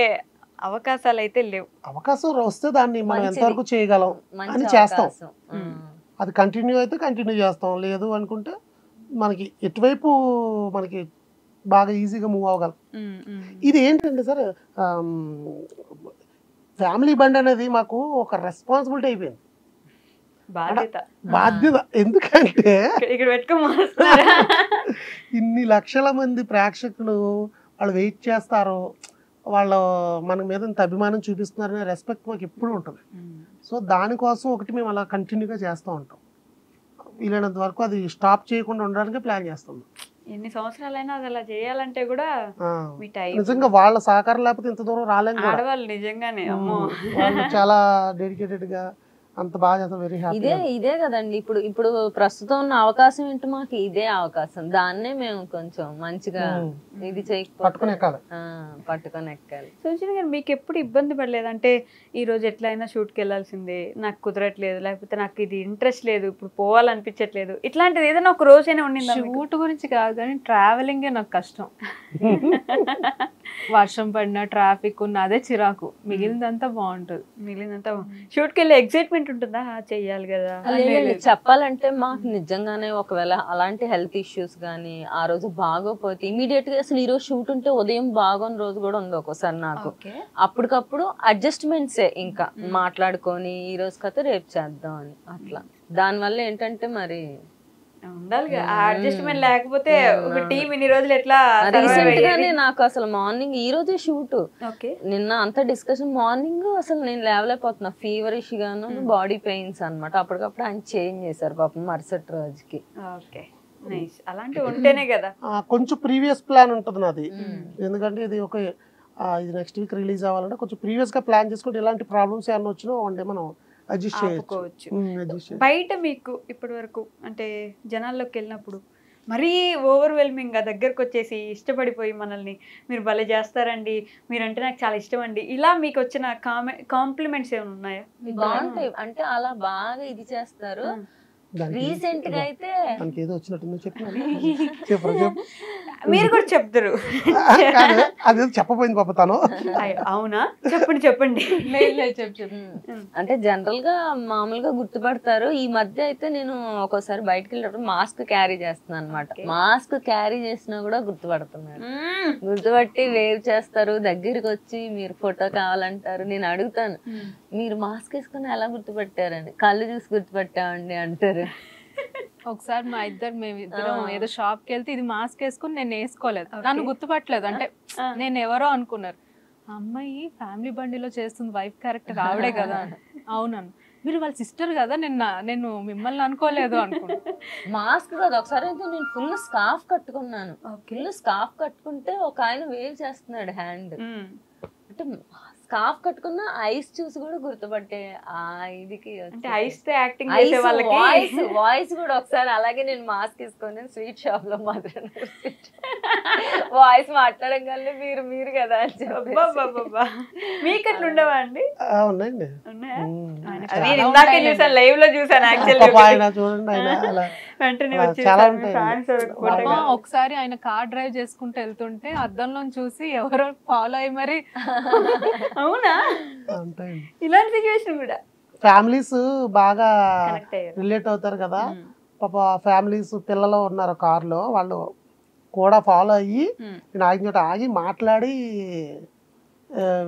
అవకాశాలు అయితే లేవు. అవకాశం వస్తే దాన్ని మనం ఎంతవరకు చేయగలం అని చేస్తాం, అది కంటిన్యూ అయితే కంటిన్యూ చేస్తాం, లేదు అనుకుంటే మనకి ఎటువైపు మనకి బాగా ఈజీగా మూవ్ అవ్వగలం. ఇది ఏంటంటే సార్, ఫ్యామిలీ బండ్ అనేది మాకు ఒక రెస్పాన్సిబిలిటీ అయిపోయింది, బాధ్యత. ఎందుకంటే ఇక్కడ ఇన్ని లక్షల మంది ప్రేక్షకులు వాళ్ళు వెయిట్ చేస్తారు, వాళ్ళు మన మీద ఇంత అభిమానం చూపిస్తున్నారనే రెస్పెక్ట్ మాకు ఎప్పుడు ఉంటుంది. సో దానికోసం ఒకటి మేము అలా కంటిన్యూగా చేస్తూ ఉంటాం. వీలైనంత వరకు అది స్టాప్ చేయకుండా ఉండడానికి ప్లాన్ చేస్తాం. ఎన్ని సంవత్సరాలైనా అది అలా చేయాలంటే కూడా మీ టైం, నిజంగా వాళ్ళ సహకారం లేకపోతే ఇంత దూరం రాలేం. ఆడవాళ్ళు నిజంగానే అమ్మో వాళ్ళు చాలా డెడికేటెడ్ గా అంత బాగా చేస్తాం. Very happy. ఇదే కదండి ఇప్పుడు ప్రస్తుతం ఉన్న అవకాశం ఏంటి, మాకు ఇదే అవకాశం. దాన్నే మేము కొంచెం మంచిగా ఇది పట్టుకుని ఎక్కాలి. పట్టుకొని ఎక్కాలి. సులోచన గారు మీకు ఎప్పుడు ఇబ్బంది పడలేదు అంటే ఈ రోజు ఎట్లయినా షూట్కి వెళ్ళాల్సిందే, నాకు కుదరట్లేదు, లేకపోతే నాకు ఇది ఇంట్రెస్ట్ లేదు, ఇప్పుడు పోవాలనిపించట్లేదు, ఇట్లాంటిది ఏదైనా ఒక రోజైనా ఉండిందా? షూట్ గురించి కాదు కానీ ట్రావెలింగే నాకు కష్టం. వర్షం పడినా ట్రాఫిక్ ఉన్న అదే చిరాకు, మిగిలినంతా బాగుంటుంది. మిగిలినంతా షూట్కి వెళ్ళే ఎక్సైట్మెంట్ ఉంటుందా, చెయ్యాలి కదా? చెప్పాలంటే మాకు నిజంగానే ఒకవేళ అలాంటి హెల్త్ ఇష్యూస్ కానీ ఆ రోజు బాగోపోతే ఇమీడియట్ గా అసలు ఈ రోజు షూట్ ఉంటే ఉదయం బాగోని రోజు కూడా ఉంది ఒక్కోసారి నాకు. అప్పటికప్పుడు అడ్జస్ట్మెంట్సే ఇంకా మాట్లాడుకొని ఈ రోజు కథ రేపు చేద్దాం అని అట్లా. దానివల్ల ఏంటంటే మరి ఉండాలి అడ్జస్ట్మెంట్, లేకపోతే ఒక టీం ఇన్ని రోజులు ఎట్లా. రీసెంట్ గానే నాకు అసలు మార్నింగ్ ఈ రోజే షూట్, నిన్న అంత డిస్కషన్, మార్నింగ్ అసలు నేను లేవలేకపోతున్నా, ఫీవరిష్ గాను బాడీ పెయిన్స్ అన్నమాట. అప్పటికప్పుడు ఆయన చేంజ్ చేశారు పాపం మరుసటి రోజుకి. అలాంటివి ఉంటేనే కదా. కొంచెం ప్రీవియస్ ప్లాన్ ఉంటుంది నాది, ఎందుకంటే ఇది ఇది నెక్స్ట్ వీక్ రిలీజ్ అవ్వాలంటే కొంచెం ప్రీవియస్ గా ప్లాన్ చేసుకుంటే ఇలాంటి ప్రాబ్లమ్స్ ఏమన్నా వచ్చినా వన్ డే మనం అడ్జస్ట్ చేసుకోవచ్చు. బయట మీకు ఇప్పటి వరకు అంటే జనాల్లోకి వెళ్ళినప్పుడు మరీ ఓవర్వెల్మింగ్ గా దగ్గరకు వచ్చేసి ఇష్టపడిపోయి మనల్ని మీరు భలే చేస్తారండి, మీరంటే నాకు చాలా ఇష్టం అండి, ఇలా మీకు వచ్చిన కాంప్లిమెంట్స్ ఏమైనా ఉన్నాయా? బాగుంటాయి అంటే అలా బాగా ఇది చేస్తారు. రీసెంట్ గా అయితే ఏదో వచ్చినట్టు మీరు కూడా చెప్తారు, అదే చెప్పపోయింది పాప తను. అవునా, చెప్పండి. అంటే జనరల్ గా మామూలుగా గుర్తుపడతారు. ఈ మధ్య అయితే నేను ఒక్కోసారి బయటకు వెళ్ళినప్పుడు మాస్క్ క్యారీ చేస్తున్నాను అనమాట. మాస్క్ క్యారీ చేసినా కూడా గుర్తుపడుతున్నారు, గుర్తుపట్టి వేవ్ చేస్తారు, దగ్గరికి వచ్చి మీరు ఫోటో కావాలంటారు. నేను అడుగుతాను, మీరు మాస్క్ వేసుకుని ఎలా గుర్తుపట్టారని. కళ్ళు చూసి గుర్తుపట్టామండి అంటారు. ఒకసారి మేమిద్దరం ఏదో షాప్ కి వెళ్తే ఇది మాస్క్ వేసుకుని నేను వేసుకోలేదు, నన్ను గుర్తుపట్టలేదు, అంటే నేను ఎవరో అనుకున్నారు. అమ్మాయి ఫ్యామిలీ బండిలో చేస్తుంది వైఫ్ క్యారెక్టర్ ఆవిడే కదా. అవునను, మీరు వాళ్ళ సిస్టర్ కదా, నేను మిమ్మల్ని అనుకోలేదు అనుకున్నా. మాస్క్ కాదు, ఒకసారి అయితే నేను ఫుల్ స్కార్ఫ్ కట్టుకున్నాను. ఫుల్ స్కార్ఫ్ కట్టుకుంటే ఒక ఆయన వేవ్ చేస్తున్నాడు హ్యాండ్, అంటే స్కార్ఫ్ కట్టుకున్న ఐస్ చూసి కూడా గుర్తుపట్టే ఆ ఇదికి వాయిస్ కూడా. ఒకసారి అలాగే నేను మాస్క్ వేసుకొని స్వీట్ షాప్ లో మాత్రం వాయిస్ మాట్లాడగానే మీరు కదా అని చెప్పి. మీకు అట్లా ఉండవా అండి? ఉన్నాయండి, ఇందాకే చూసాను, లైవ్ లో చూసాను ఒకసారి ఆయన కార్ డ్రైవ్ చేసుకుంటూ వెళ్తుంటే అద్దంలో చూసి ఎవరో ఫాలో అయ్యి మరి. అవునా, ఇలాంటి సిచ్యువేషన్ కూడా ఫ్యామిలీస్ బాగా రిలేట్ అవుతారు కదా. పాప ఫ్యామిలీస్ పిల్లలు ఉన్నారు కార్లో, వాళ్ళు కూడా ఫాలో అయ్యి నేను ఆగిన చోట ఆగి మాట్లాడి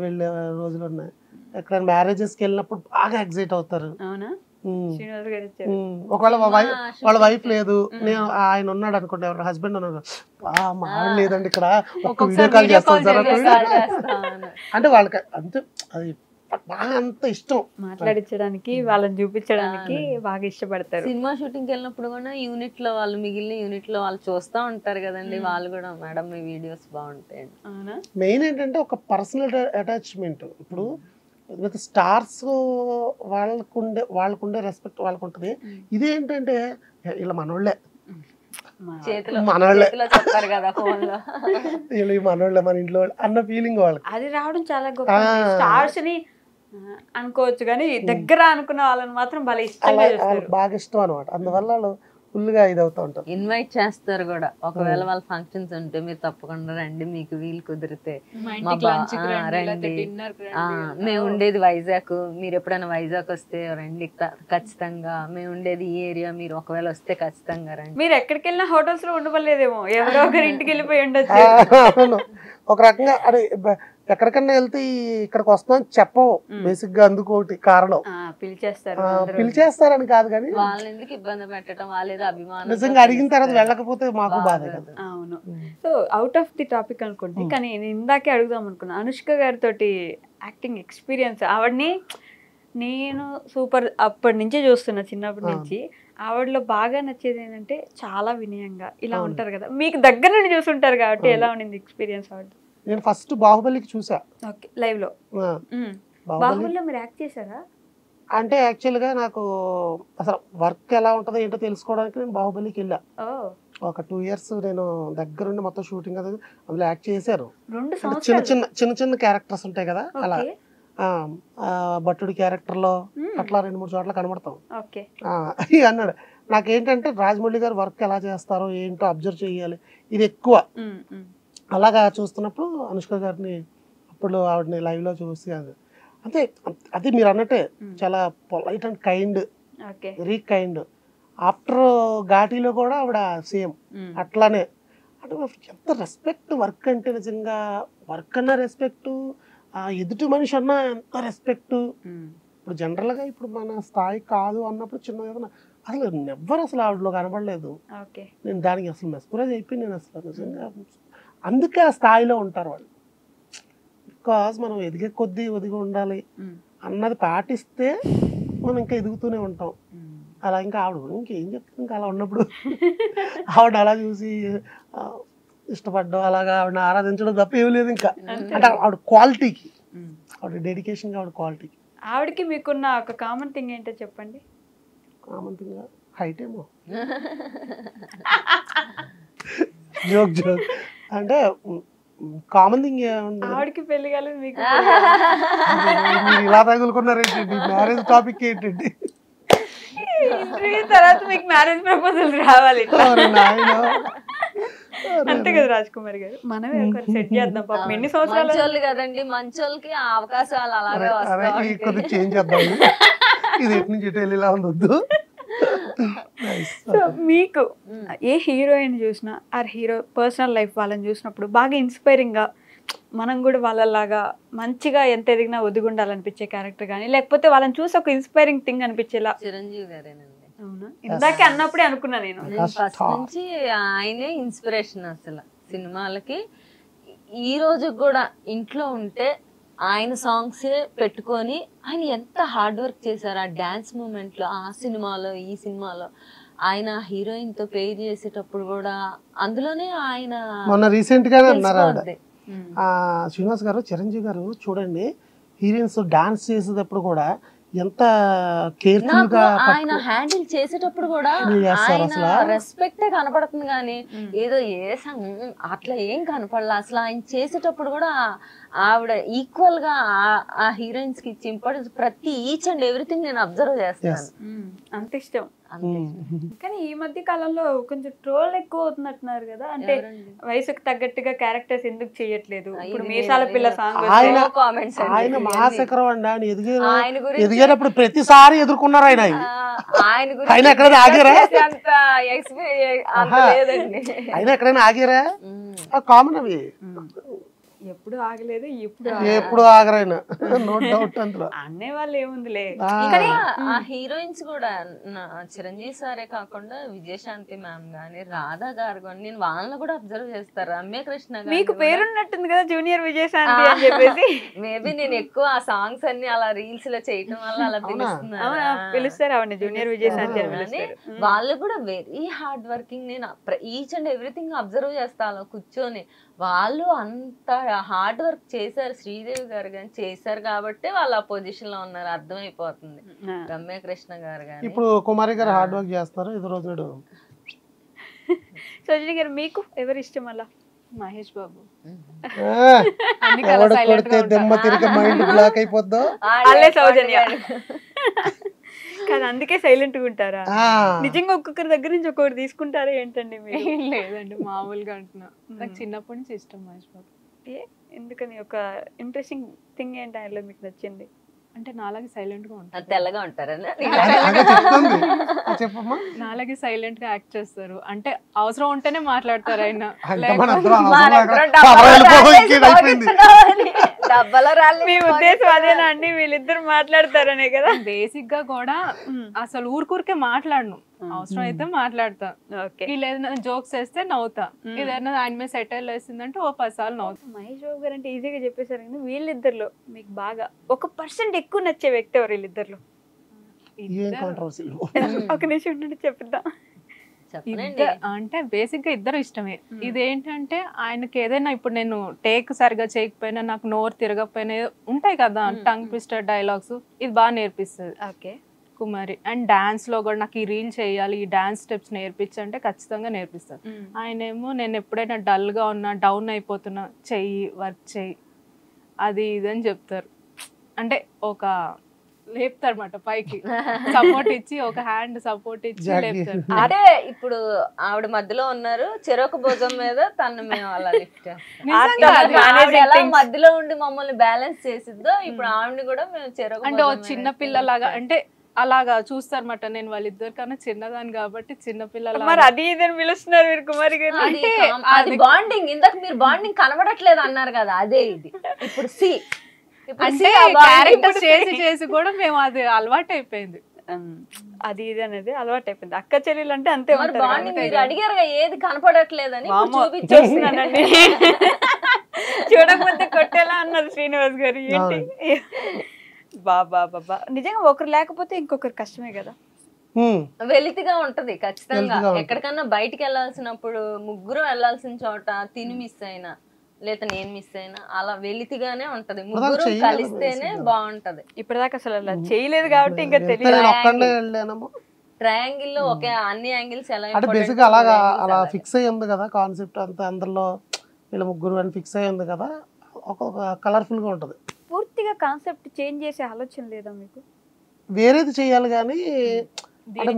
వెళ్ళే రోజులు ఉన్నాయి. ఎక్కడైనా మ్యారేజెస్కి వెళ్ళినప్పుడు బాగా ఎగ్జైట్ అవుతారు. ఒకవేళ వాళ్ళ వైఫ్ లేదు, నేను ఆయన ఉన్నాడు అనుకోండి, ఎవరు హస్బెండ్ ఉన్నాడు, మాడలేదండి ఇక్కడ ఒక్క వీడియో కాల్ చేస్తాను సార్ అంటే వాళ్ళకి అంతే అది బాగా అంత ఇష్టం మాట్లాడించడానికి, వాళ్ళని చూపించడానికి బాగా ఇష్టపడతారు. సినిమా షూటింగ్ వెళ్ళినప్పుడు కూడా యూనిట్ లో వాళ్ళు, మిగిలిన యూనిట్ లో వాళ్ళు చూస్తూ ఉంటారు కదండి, వాళ్ళు కూడా మేడం మీ వీడియోస్ బాగుంటాయి. మెయిన్ ఏంటంటే ఒక పర్సనల్ అటాచ్మెంట్. ఇప్పుడు స్టార్స్ వాళ్ళకుండే రెస్పెక్ట్ వాళ్ళకు ఉంటుంది. ఇదేంటంటే ఇలా మనోళ్ళే మనోళ్ళే మనోళ్ళే మన ఇంట్లో అన్న ఫీలింగ్ వాళ్ళకి. అది రావడం చాలా గొప్ప. స్టార్స్ ని అనుకోవచ్చు కానీ దగ్గర అనుకున్న వాళ్ళని మాత్రం బాగా ఇష్టం అనమాట. అందువల్ల వాళ్ళు ఫుల్గా ఇది అవుతూ ఉంటారు. ఇన్వైట్ చేస్తారు కూడా, ఒకవేళ వాళ్ళ ఫంక్షన్స్ ఉంటే మీరు తప్పకుండా రండి, మీకు వీలు కుదిరితే రండి. మేము ఉండేది వైజాగ్, మీరు ఎప్పుడైనా వైజాగ్ వస్తే రండి ఖచ్చితంగా. మేము ఉండేది ఈ ఏరియా, మీరు ఒకవేళ వస్తే ఖచ్చితంగా రండి. మీరు ఎక్కడికి వెళ్ళినా హోటల్స్ లో ఉండవలేదేమో, ఎవరో ఒకరి ఇంటికి వెళ్ళిపోయి ఉండొచ్చు. ఒక రకంగా అదే ఎక్కడికన్నా వెళ్తే ఇక్కడికి వస్తాం చెప్పవు బేసిక్ గా అందుకోటి కారణం పిలిచేస్తారని కాదు కానీ వాళ్ళని ఎందుకు ఇబ్బంది పెట్టడం వాళ్ళేదో అభిమానం నిజంగా అడిగిన తర్వాత వెళ్ళకపోతే మాకు బాధ కదా. అవును. So out of the topic అనుకోండి, కానీ నేను ఇందాకే అడుగుదాం అనుకున్నా, అనుష్క గారితో యాక్టింగ్ ఎక్స్పీరియన్స్. ఆవిడని నేను సూపర్ అప్పటి నుంచే చూస్తున్నా, చిన్నప్పటి నుంచి. ఆవిడలో బాగా నచ్చేది ఏంటంటే చాలా వినయంగా ఇలా ఉంటారు కదా, మీకు దగ్గర నుండి చూసుంటారు కాబట్టి ఎలా ఉండింది ఎక్స్పీరియన్స్ ఆవిడ? నేను ఫస్ట్ బాహుబలికి చూసా. ఓకే, లైవ్ లో. బాహుబలిలో మీరు యాక్ట్ చేశారా? అంటే యాక్చువల్ గా నాకు అసలు వర్క్ ఎలా ఉంటుందో ఏంటో తెలుసుకోవడానికి నేను బాహుబలికి వెళ్ళా. ఒక 2 years నేను దగ్గరుండి మొత్తం షూటింగ్ అది అందులో యాక్ట్ చేశారు. చిన్న చిన్న క్యారెక్టర్స్ ఉంటాయి కదా, అలా భట్టుడి క్యారెక్టర్ లో అట్లా 2-3 చోట్ల కనబడతాం అన్నాడు. నాకేంటంటే రాజమౌళి గారు వర్క్ ఎలా చేస్తారో ఏంటో అబ్జర్వ్ చేయాలి, ఇది ఎక్కువ. అలాగా చూస్తున్నప్పుడు అనుష్క గారిని అప్పుడు ఆవిడని లైవ్ లో చూసి అంతే, అది మీరు అన్నట్టే చాలా polite and kind, very kind. After ఘాటీలో కూడా ఆవిడ సేమ్ అట్లానే. అంటే ఎంత రెస్పెక్ట్ వర్క్ అంటే, నిజంగా వర్క్ అన్న రెస్పెక్ట్, ఎదుటి మనిషి అన్న ఎంత రెస్పెక్ట్. ఇప్పుడు జనరల్ గా ఇప్పుడు మన స్థాయి కాదు అన్నప్పుడు చిన్న ఏదైనా అసలు నెవ్వరు అసలు ఆవిడలో కనబడలేదు. నేను దానికి అసలు మెస్పరైజ్ అయిపోయి నేను అసలు నిజంగా అందుకే ఆ స్థాయిలో ఉంటారు వాళ్ళు. బికాజ్ మనం ఎదిగే కొద్దీ ఒదిగి ఉండాలి అన్నది పాటిస్తే మనం ఇంకా ఎదుగుతూనే ఉంటాం. అలా ఇంకా ఆవిడ ఇంకేం చెప్తుంది, ఇంకా అలా ఉన్నప్పుడు ఆవిడ అలా చూసి ఇష్టపడ్డం, అలాగా ఆవిడని ఆరాధించడం తప్ప ఏం లేదు ఇంకా. అంటే ఆవిడ క్వాలిటీకి, ఆవిడ డెడికేషన్ గా, ఆవిడ క్వాలిటీకి. ఆవిడకి మీకున్న ఒక కామన్ థింగ్ ఏంటో చెప్పండి. కామన్ థింగ్ హైట్ ఏమో, జోక్ జోక్. అంటే కామన్ థింగ్ ఆవిడకి పెళ్లి కాలేదు, మీకు ఇలా తగులుకున్నారేంటండి, మ్యారేజ్ టాపిక్ ఏంటండి? తర్వాత మీకు మ్యారేజ్ ప్రపోజల్ రావాలి అంతే కదా రాజ్ కుమార్ గారు. మనమే సెట్ చేద్దాం పాపం. ఎన్ని సంవత్సరాలు కదండి మంచోళ్ళకి అవకాశాలు అలాగే కొద్దిగా చేంజ్ చేద్దాం, ఇది ఎటు నుంచి ఎటు వెళ్ళేలా ఉండొద్దు. సో మీకు ఏ హీరోయిన్ చూసినా ఆర్ హీరో పర్సనల్ లైఫ్ వాళ్ళని చూసినప్పుడు బాగా ఇన్స్పైరింగ్ గా మనం కూడా వాళ్ళలాగా మంచిగా ఎంత ఎదిగినా ఒదిగుండాలనిపించే క్యారెక్టర్ కానీ, లేకపోతే వాళ్ళని చూసి ఒక ఇన్స్పైరింగ్ థింగ్ అనిపించేలా? చిరంజీవి గారేనండి. అవునా, ఇందాకే అన్నప్పుడే అనుకున్నా నేను. ఫస్ట్ నుంచి ఆయనే ఇన్స్పిరేషన్ అసలు సినిమాలకి. ఈ రోజు కూడా ఇంట్లో ఉంటే ఆయన సాంగ్సే పెట్టుకొని ఆయన ఎంత హార్డ్ వర్క్ చేశారు ఆ డాన్స్ మూమెంట్ లో, ఆ సినిమాలో ఈ సినిమాలో. ఆయన హీరోయిన్ తో పేర్ చేసేటప్పుడు కూడా అందులోనే ఆయన మొన్న రీసెంట్ గా అన్నారు శ్రీనివాస్ గారు, చిరంజీవి గారు చూడండి హీరోయిన్స్ డాన్స్ చేసేటప్పుడు కూడా ఎంత కేర్ఫుల్ గా ఆయన హ్యాండిల్ చేసేటప్పుడు కూడా ఆయన రెస్పెక్టే కనపడుతుంది కానీ ఏదో అట్లా ఏం కనపడలే అసలు. ఆయన చేసేటప్పుడు కూడా ఆవిడ ఈక్వల్ గా ఆ హీరోయిన్స్ కి ఇచ్చి ఇంపార్టెన్స్ ప్రతి ఈచ్ అండ్ ఎవ్రీథింగ్ నేను అబ్జర్వ్ చేస్తాను. అంత ఇష్టం. కానీ ఈ మధ్య కాలంలో కొంచెం ట్రోల్ ఎక్కువ అవుతున్నట్టున్నారు కదా, అంటే వయసుకు తగ్గట్టుగా క్యారెక్టర్స్ ఎందుకు చేయట్లేదు? ఇప్పుడు మీసాల పిల్ల సాంగ్ ఆయన మహాశకరం అండి, ఆయన ఎదిగేటప్పుడు ప్రతిసారి ఎదుర్కొన్నారు. ఆయన ఆయన ఎక్కడైనా ఆగారా? ఆయన ఎక్కడైనా ఆగారా? కామన్ అవి ఎప్పుడు ఆగలేదు, ఎప్పుడు ఆగరైనా నో డౌట్. అందులో అనే వాళ్ళు ఏముందిలే. ఆ హీరోయిన్స్ కూడా చిరంజీవి సారే కాకుండా విజయశాంతి మ్యామ్ గానీ రాధా గారు కానీ నేను వాళ్ళని కూడా అబ్జర్వ్ చేస్తారు. రమ్య కృష్ణ గారు, మీకు పేరున్నట్టుంది కదా జూనియర్ విజయశాంతి అని చెప్పేసి. మేబీ నేను ఎక్కువ ఆ సాంగ్స్ అన్ని అలా రీల్స్ లో చేయటం వల్ల అలా పిలుస్తారు ఆవిడ జూనియర్ విజయశాంతి అని. వాళ్ళు కూడా వెరీ హార్డ్ వర్కింగ్. నేను ఈచ్ అండ్ ఎవ్రీథింగ్ అబ్జర్వ్ చేస్తాను కూర్చొని. వాళ్ళు అంత హార్డ్ వర్క్ చేశారు, శ్రీదేవి గారు కానీ చేశారు కాబట్టి వాళ్ళు ఆ పొజిషన్ లో ఉన్నారు, అర్థమైపోతుంది. రమ్య కృష్ణ గారు కానీ ఇప్పుడు కుమారి గారు హార్డ్ వర్క్ చేస్తారు. ఇది రోజు సజిని గారు మీకు ఎవరు ఇష్టం? అలా మహేష్ బాబు. మైండ్ బ్లాక్ అయిపోద్దా? సౌజన్య కానీ అందుకే సైలెంట్ గా ఉంటారా? నిజంగా ఒక్కొక్కరి దగ్గర నుంచి ఒక్కొక్కటి తీసుకుంటారా ఏంటండి మీరు? లేదండి, మామూలుగా అంటున్నా. నాకు చిన్నప్పటి నుంచి ఇష్టం మహేష్ బాబు. ఎందుకని? ఒక ఇంట్రెస్టింగ్ థింగ్ ఏంటి ఆయనలో మీకు నచ్చింది? అంటే నాలాగే సైలెంట్ గా ఉంటారు. తెల్లగా ఉంటారని నాలాగే సైలెంట్ గా యాక్ట్ చేస్తారు. అంటే అవసరం ఉంటేనే మాట్లాడతారు ఆయన. డబ్బల రాళ్ళు మీ ఉద్దేశం అదేనా అండి, వీళ్ళిద్దరు మాట్లాడతారనే కదా? బేసిక్ గా కూడా అసలు ఊరికే మాట్లాడను, అవసరం అయితే మాట్లాడతా. వీళ్ళు ఏదైనా జోక్స్ వేస్తే నవ్వుతా, ఏదైనా ఆయన మీద సెటైల్ వేసిందంటే ఓ 10 సార్లు నవ్వుతా. మహేష్ బాబు గారు అంటే ఈజీగా చెప్పేశారు కానీ వీళ్ళిద్దరిలో మీకు బాగా 1% ఎక్కువ నచ్చే వ్యక్తి ఎవరు వీళ్ళిద్దరిలో? ఏం కాంట్రవర్సీ ఒక నిమిషం ఉండండి చెప్పిద్దాం. అంటే బేసిక్ గా ఇద్దరు ఇష్టమే. ఇదేంటంటే ఆయనకి ఏదైనా ఇప్పుడు నేను టేక్ సరిగా చేయకపోయినా, నాకు నోరు తిరగకపోయినా ఉంటాయి కదా టంగ్ ట్విస్టర్ డైలాగ్స్, ఇది బాగా నేర్పిస్తుంది ఓకే కుమారి. అండ్ డాన్స్ లో కూడా నాకు ఈ రీల్ చేయాలి, ఈ డాన్స్ స్టెప్స్ నేర్పించంటే ఖచ్చితంగా నేర్పిస్తాను. ఆయనేమో నేను ఎప్పుడైనా డల్ గా ఉన్నా, డౌన్ అయిపోతున్నా, చెయ్యి వర్క్ చెయ్యి అది ఇదని చెప్తారు. అంటే ఒక లేపుతారు అన్నమాట పైకి, సపోర్ట్ ఇచ్చి ఒక హ్యాండ్ సపోర్ట్ ఇచ్చి లేపుతారు. అదే ఇప్పుడు ఆవిడ మధ్యలో ఉన్నారు, చెరొక భుజం మీద తను మేము అలా లిఫ్ట్ ఎలా మధ్యలో ఉండి మమ్మల్ని బ్యాలెన్స్ చేసిద్దో ఇప్పుడు ఆవిడని కూడా మేము చెరొక అంటే ఓ చిన్న పిల్లలాగా అంటే అలాగా చూస్తారన్నమాట. నేను వాళ్ళిద్దరు కన్నా చిన్నదాన్ని కాబట్టి చిన్న పిల్లలు మరి అది ఇదని పిలుస్తున్నారు మీరు కుమారి గారు. అంటే అది బాండింగ్. ఇందాక మీరు బాండింగ్ కనబడట్లేదు అన్నారు కదా, అదే ఇది. ఇప్పుడు సి అంటే క్యారెక్టర్ చేసి చేసి కూడా మేము అది అలవాటు అయిపోయింది. అది ఇది అనేది అలవాటు అయిపోయింది. అక్క చెల్లెలు అంటే అంతే బాండింగ్. మీరు అడిగారుగా ఏది కనపడట్లేదని చూపించేస్తున్నానండి. చూడకపోతే కొట్టేలా అన్నారు శ్రీనివాస్ గారు. ఏంటి బాబా బాబా, నిజంగా ఒకరు లేకపోతే ఇంకొకరు కష్టమే కదా. వెలితిగా ఉంటది ఖచ్చితంగా. ఎక్కడికన్నా బయటికి వెళ్ళాల్సినప్పుడు ముగ్గురు వెళ్ళాల్సిన చోట తిని మిస్ అయినా లేదా నేను మిస్ అయినా అలా వెలితిగానే ఉంటది. ముగ్గురు కలిస్తేనే బాగుంటది. ఇప్పటిదాకా అసలు అలా చేయలేదు కాబట్టి ఇంకా తెలియదు. ట్రయాంగిల్ లో ఒకే అన్ని యాంగిల్స్ ఎలా అంటే బేసిక్ అలాగా అలా ఫిక్స్ అయ్యి ఉంది కదా కాన్సెప్ట్ అంతా, అందరిలో వీళ్ళ ముగ్గురు అని ఫిక్స్ అయ్యి ఉంది కదా, ఒక కలర్ఫుల్ గా ఉంటది. పూర్తిగా కాన్సెప్ట్ చేంజ్ చేసే ఆలోచన లేదా మీకు? వేరేది చేయాలి కానీ అంటే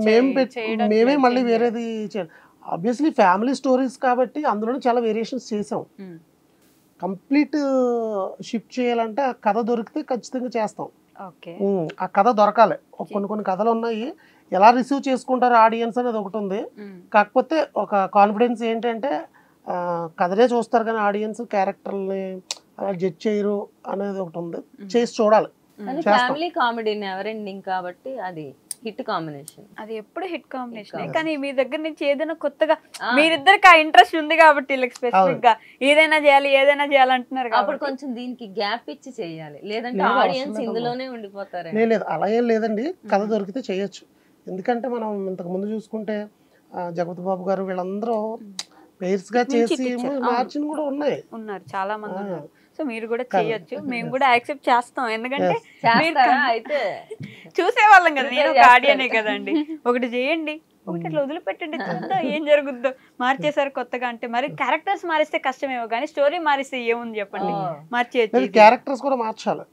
మేమే మళ్ళీ వేరేది చేయాలి. ఆబ్వియస్లీ ఫ్యామిలీ స్టోరీస్ కాబట్టి అందులోనే చాలా వేరియేషన్స్ చేసాం. కంప్లీట్ షిఫ్ట్ చేయాలంటే ఆ కథ దొరికితే ఖచ్చితంగా చేస్తాం. ఆ కథ దొరకాలి. కొన్ని కథలు ఉన్నాయి, ఎలా రిసీవ్ చేసుకుంటారు ఆడియన్స్ అనేది ఒకటి ఉంది. కాకపోతే ఒక కాన్ఫిడెన్స్ ఏంటంటే కథనే చూస్తారు కానీ ఆడియన్స్ క్యారెక్టర్ని అలా జడ్జ్ చేయరు అనేది ఒకటి ఉంది. చేసి చూడాలి. ఫ్యామిలీ కామెడీ నెవర్ ఎండింగ్ కాబట్టి అది హిట్ కాంబినేషన్. అది ఎప్పుడు హిట్ కాంబినేషన్. కానీ మీ దగ్గర నుంచి ఏదైనా కొత్తగా మీరిద్దరికి ఆ ఇంట్రెస్ట్ ఉంది కాబట్టి స్పెసిఫిక్ గా ఏదైనా చేయాలంటున్నారు. అప్పుడు కొంచెం దీనికి గ్యాప్ ఇచ్చి చేయాలి, లేదంటే ఆడియన్స్ ఇందులోనే ఉండిపోతారు. లేదు అలా ఏం లేదండి, కథ దొరికితే చేయొచ్చు. ఎందుకంటే మనం ఇంతకు ముందు చూసుకుంటే జగపతి బాబు గారు వీళ్ళందరూ పేర్స్ గా చేసి మార్చిన కూడా ఉన్నారు, చాలా మంది ఉన్నారు. సో మీరు కూడా చేయొచ్చు, మేము కూడా యాక్సెప్ట్ చేస్తాం. ఎందుకంటే అయితే చూసేవాళ్ళం కదా, నేను ఒక ఆడియనే కదండి. ఒకటి చేయండి, ఒకటి అట్లా వదిలిపెట్టండి, చూద్దాం ఏం జరుగుద్దో. మార్చేసారు కొత్తగా అంటే మరి క్యారెక్టర్స్ మారిస్తే కష్టమేమో కానీ స్టోరీ మారిస్తే ఏముంది చెప్పండి, మార్చేయచ్చు. క్యారెక్టర్స్ కూడా మార్చాలి.